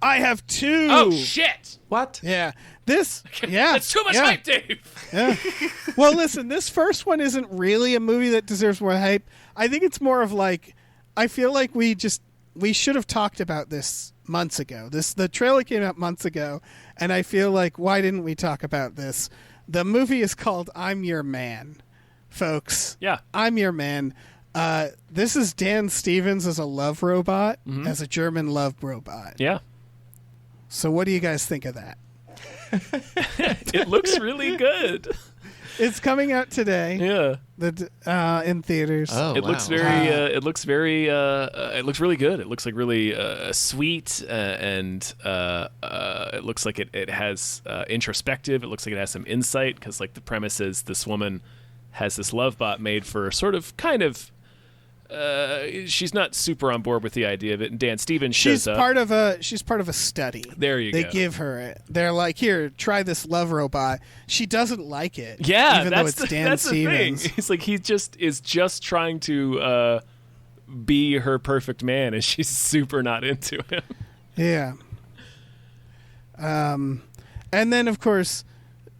I have 2. Oh shit! What? Yeah. This. Yeah. That's too much hype, Dave. Yeah. Well, listen, this first one isn't really a movie that deserves more hype. I think it's more of like, I feel like we should have talked about this months ago. The trailer came out months ago, and I feel like, why didn't we talk about this? The movie is called I'm Your Man, folks. Yeah. I'm Your Man. This is Dan Stevens as a love robot, as a German love robot. Yeah. So what do you guys think of that? It looks really good. It's coming out today. Yeah. In theaters. Oh, It wow. looks very. It looks very. It looks really good. It looks like really sweet, and it looks like it has introspective. It looks like it has some insight, because like the premise is this woman has this love bot made for sort of kind of. She's not super on board with the idea of it, and Dan Stevens shows up. She's part of a study. There you They go. give her it. They're like, here, try this love robot. She doesn't like it. Yeah, even that's though it's Dan that's Stevens. the thing. He's like he is just trying to be her perfect man, and she's super not into him. Yeah. And then of course,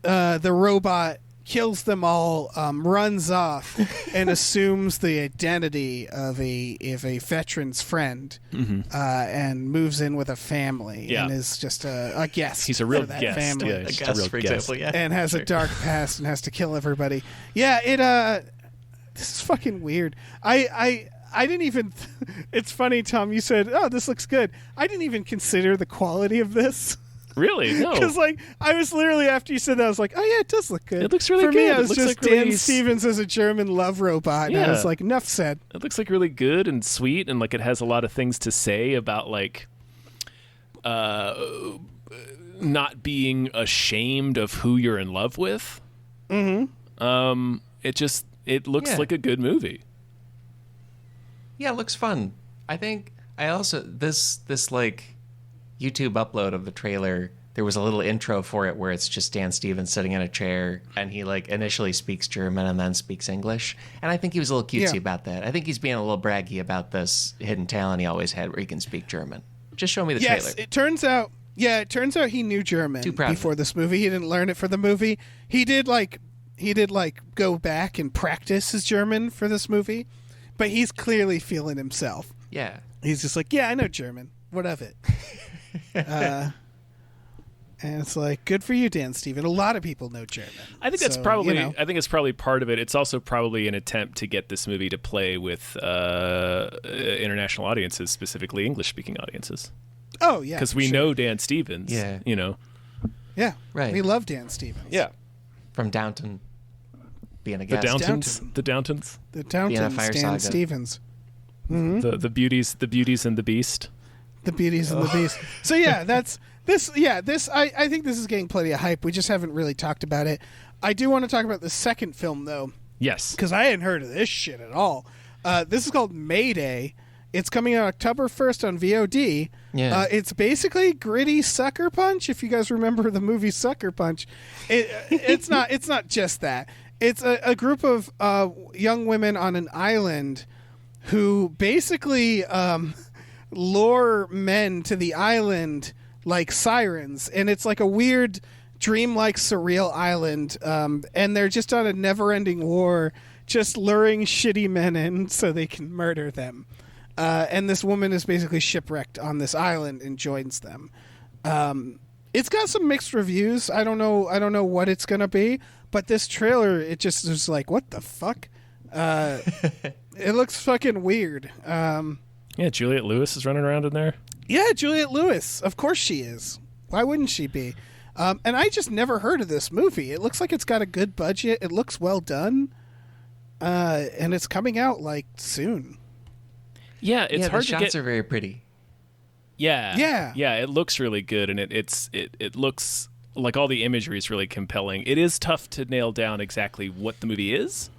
the robot kills them all, runs off, and assumes the identity of a veteran's friend, and moves in with a family, Yeah. and is just a guest. He's a real for that guest. family. Yeah, I he's just a guess, real for guest. example, yeah. And has a dark past and has to kill everybody. Yeah, this is fucking weird. I didn't even. It's funny, Tom. You said, "Oh, this looks good." I didn't even consider the quality of this. Really? No. Because like I was literally, after you said that, I was like, oh yeah, it does look good. It looks really For me, good. I It was looks just like Dan really Stevens as a German love robot, and I Yeah. was like, enough said. It looks like really good and sweet, and like it has a lot of things to say about like not being ashamed of who you're in love with. It looks Yeah. like a good movie. Yeah, it looks fun. I think I also this like YouTube upload of the trailer, there was a little intro for it where it's just Dan Stevens sitting in a chair, and he like initially speaks German and then speaks English. And I think he was a little cutesy Yeah. about that. I think he's being a little braggy about this hidden talent he always had where he can speak German. Just show me the Yes, trailer. it turns out he knew German Too proud of before it. this movie. He didn't learn it for the movie. He did go back and practice his German for this movie, but he's clearly feeling himself. Yeah. He's just like, yeah, I know German. What of it? And it's like, good for you, Dan Stevens. A lot of people know German. I think that's So, probably. you know. I think it's probably part of it. It's also probably an attempt to get this movie to play with international audiences, specifically English-speaking audiences, Oh yeah, because for we sure. know Dan Stevens. Yeah. You know. Yeah, Right. We love Dan Stevens. Yeah. From Downton being a The guest. Downtons. Downton. The Downtons. The Vienna Downtons, Fire Dan Saga. Stevens, The beauties and the beast. the Beauties and the Beast. So yeah, that's this. Yeah, this. I think this is getting plenty of hype. We just haven't really talked about it. I do want to talk about the second film though, Yes. because I hadn't heard of this shit at all. This is called Mayday. It's coming out October 1st on VOD. Yeah. It's basically gritty Sucker Punch. If you guys remember the movie Sucker Punch, it's not just that. It's a group of young women on an island who basically lure men to the island like sirens, and it's like a weird dreamlike surreal island, and they're just on a never-ending war, just luring shitty men in so they can murder them. And this woman is basically shipwrecked on this island and joins them. It's got some mixed reviews. I don't know what it's gonna be, but this trailer, it just is like, what the fuck? It looks fucking weird. Yeah, Juliette Lewis is running around in there. Yeah, Juliette Lewis. Of course she is. Why wouldn't she be? And I just never heard of this movie. It looks like it's got a good budget. It looks well done. And it's coming out like soon. Yeah, it's hard the to shots get. are very pretty. Yeah, Yeah. yeah. It looks really good, and it looks like all the imagery is really compelling. It is tough to nail down exactly what the movie is.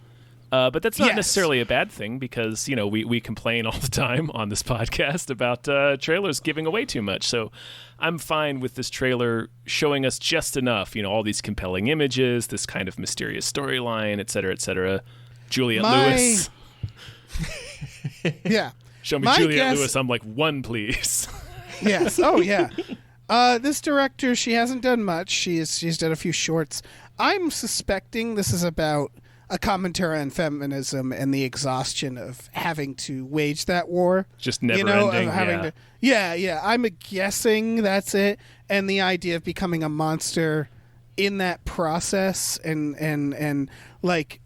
But that's not necessarily a bad thing because, we complain all the time on this podcast about trailers giving away too much. So I'm fine with this trailer showing us just enough, all these compelling images, this kind of mysterious storyline, et cetera, et cetera. Juliette Lewis. Yeah. Show me Juliette Lewis. I'm like, one, please. Yes. Oh, yeah. This director, she hasn't done much. She's done a few shorts. I'm suspecting this is about a commentary on feminism and the exhaustion of having to wage that war. Just never ending. Yeah. I'm guessing that's it. And the idea of becoming a monster in that process and what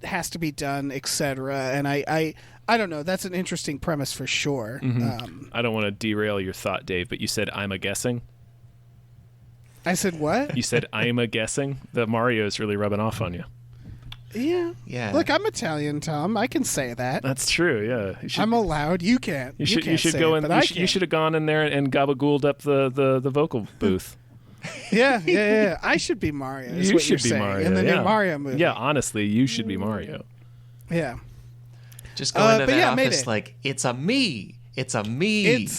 has to be done, etc. And I don't know. That's an interesting premise for sure. Mm-hmm. I don't want to derail your thought, Dave, but you said I'm a guessing. I said what? You said I'm a guessing. The Mario is really rubbing off on you. Yeah. Look, I'm Italian, Tom. I can say that. That's true. Yeah. I'm allowed. You can't. You should go in. You should have gone in there and gabagooled up the vocal booth. Yeah. I should be Mario. You should be Mario in the new Mario movie. Yeah, honestly, you should be Mario. Yeah. Just go into that office Mayday. Like, it's a me. It's a me.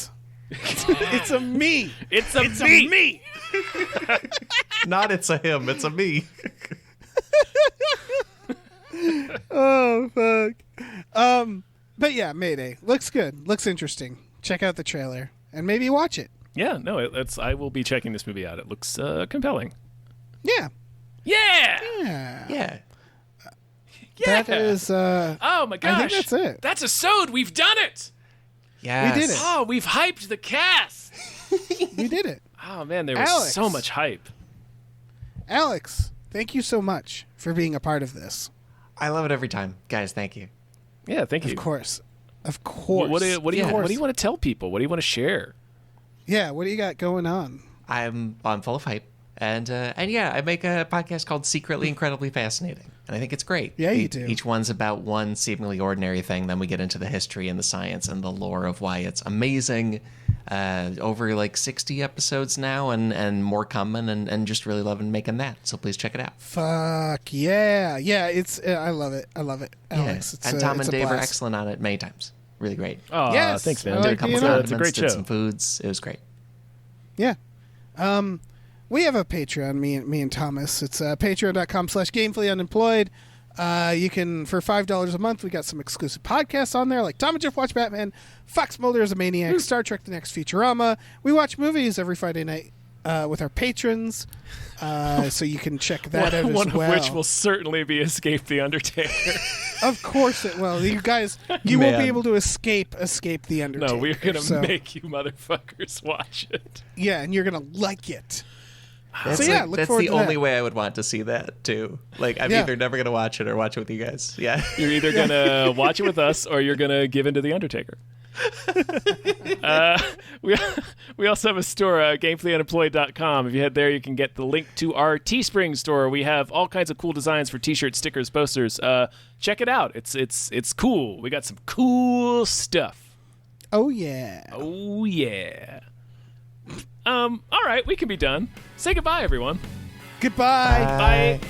It's a me. It's a me. Not it's a him. It's a me. Oh, fuck. But yeah, Mayday. Looks good. Looks interesting. Check out the trailer and maybe watch it. Yeah, no, I will be checking this movie out. It looks compelling. Yeah. That is. Oh my gosh! I think that's it. That's a sode. We've done it. Yes. We did it. Oh, we've hyped the cast. We did it. Oh man, there was so much hype. Alex, thank you so much for being a part of this. I love it every time, guys. Thank you. Yeah, thank you. Of course. What do you want to tell people? What do you want to share? Yeah, what do you got going on? I'm full of hype, and yeah, I make a podcast called Secretly Incredibly Fascinating, and I think it's great. Yeah, you do. Each one's about one seemingly ordinary thing. Then we get into the history and the science and the lore of why it's amazing. Over like 60 episodes now, and more coming, and just really loving making that. So please check it out. Fuck yeah, it's I love it, Alex. Yeah. And Tom and Dave are excellent on it many times. Really great. Oh, yes, thanks, man. Did a couple it's a great show. Did some foods. It was great. Yeah. We have a Patreon, me and Thomas. It's patreon.com/gamefullyunemployed. You can, for $5 a month, we got some exclusive podcasts on there, like Tom and Jeff Watch Batman, Fox Mulder is a Maniac, Star Trek The Next Futurama. We watch movies every Friday night with our patrons, so you can check that out as well. One of which will certainly be Escape the Undertaker. Of course it will. You guys, you won't be able to escape the Undertaker. No, we're going to make you motherfuckers watch it. Yeah, and you're going to like it. That's the only way I would want to see that too. Like, I'm either never gonna watch it or watch it with you guys. Yeah, you're either gonna watch it with us or you're gonna give in to the Undertaker. We also have a store, gamefullyunemployed.com. If you head there, you can get the link to our Teespring store. We have all kinds of cool designs for T-shirts, stickers, posters. Check it out. It's cool. We got some cool stuff. Oh yeah. All right, we can be done. Say goodbye, everyone. Goodbye. Bye.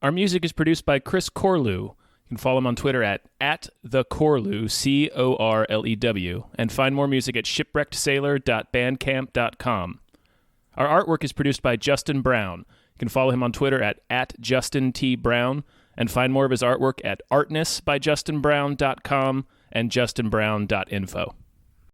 Our music is produced by Chris Corlew. You can follow him on Twitter at @thecorlew, Corlew, and find more music at shipwreckedsailor.bandcamp.com. Our artwork is produced by Justin Brown. You can follow him on Twitter at @JustinTBrown, and find more of his artwork at artnessbyjustinbrown.com and justinbrown.info.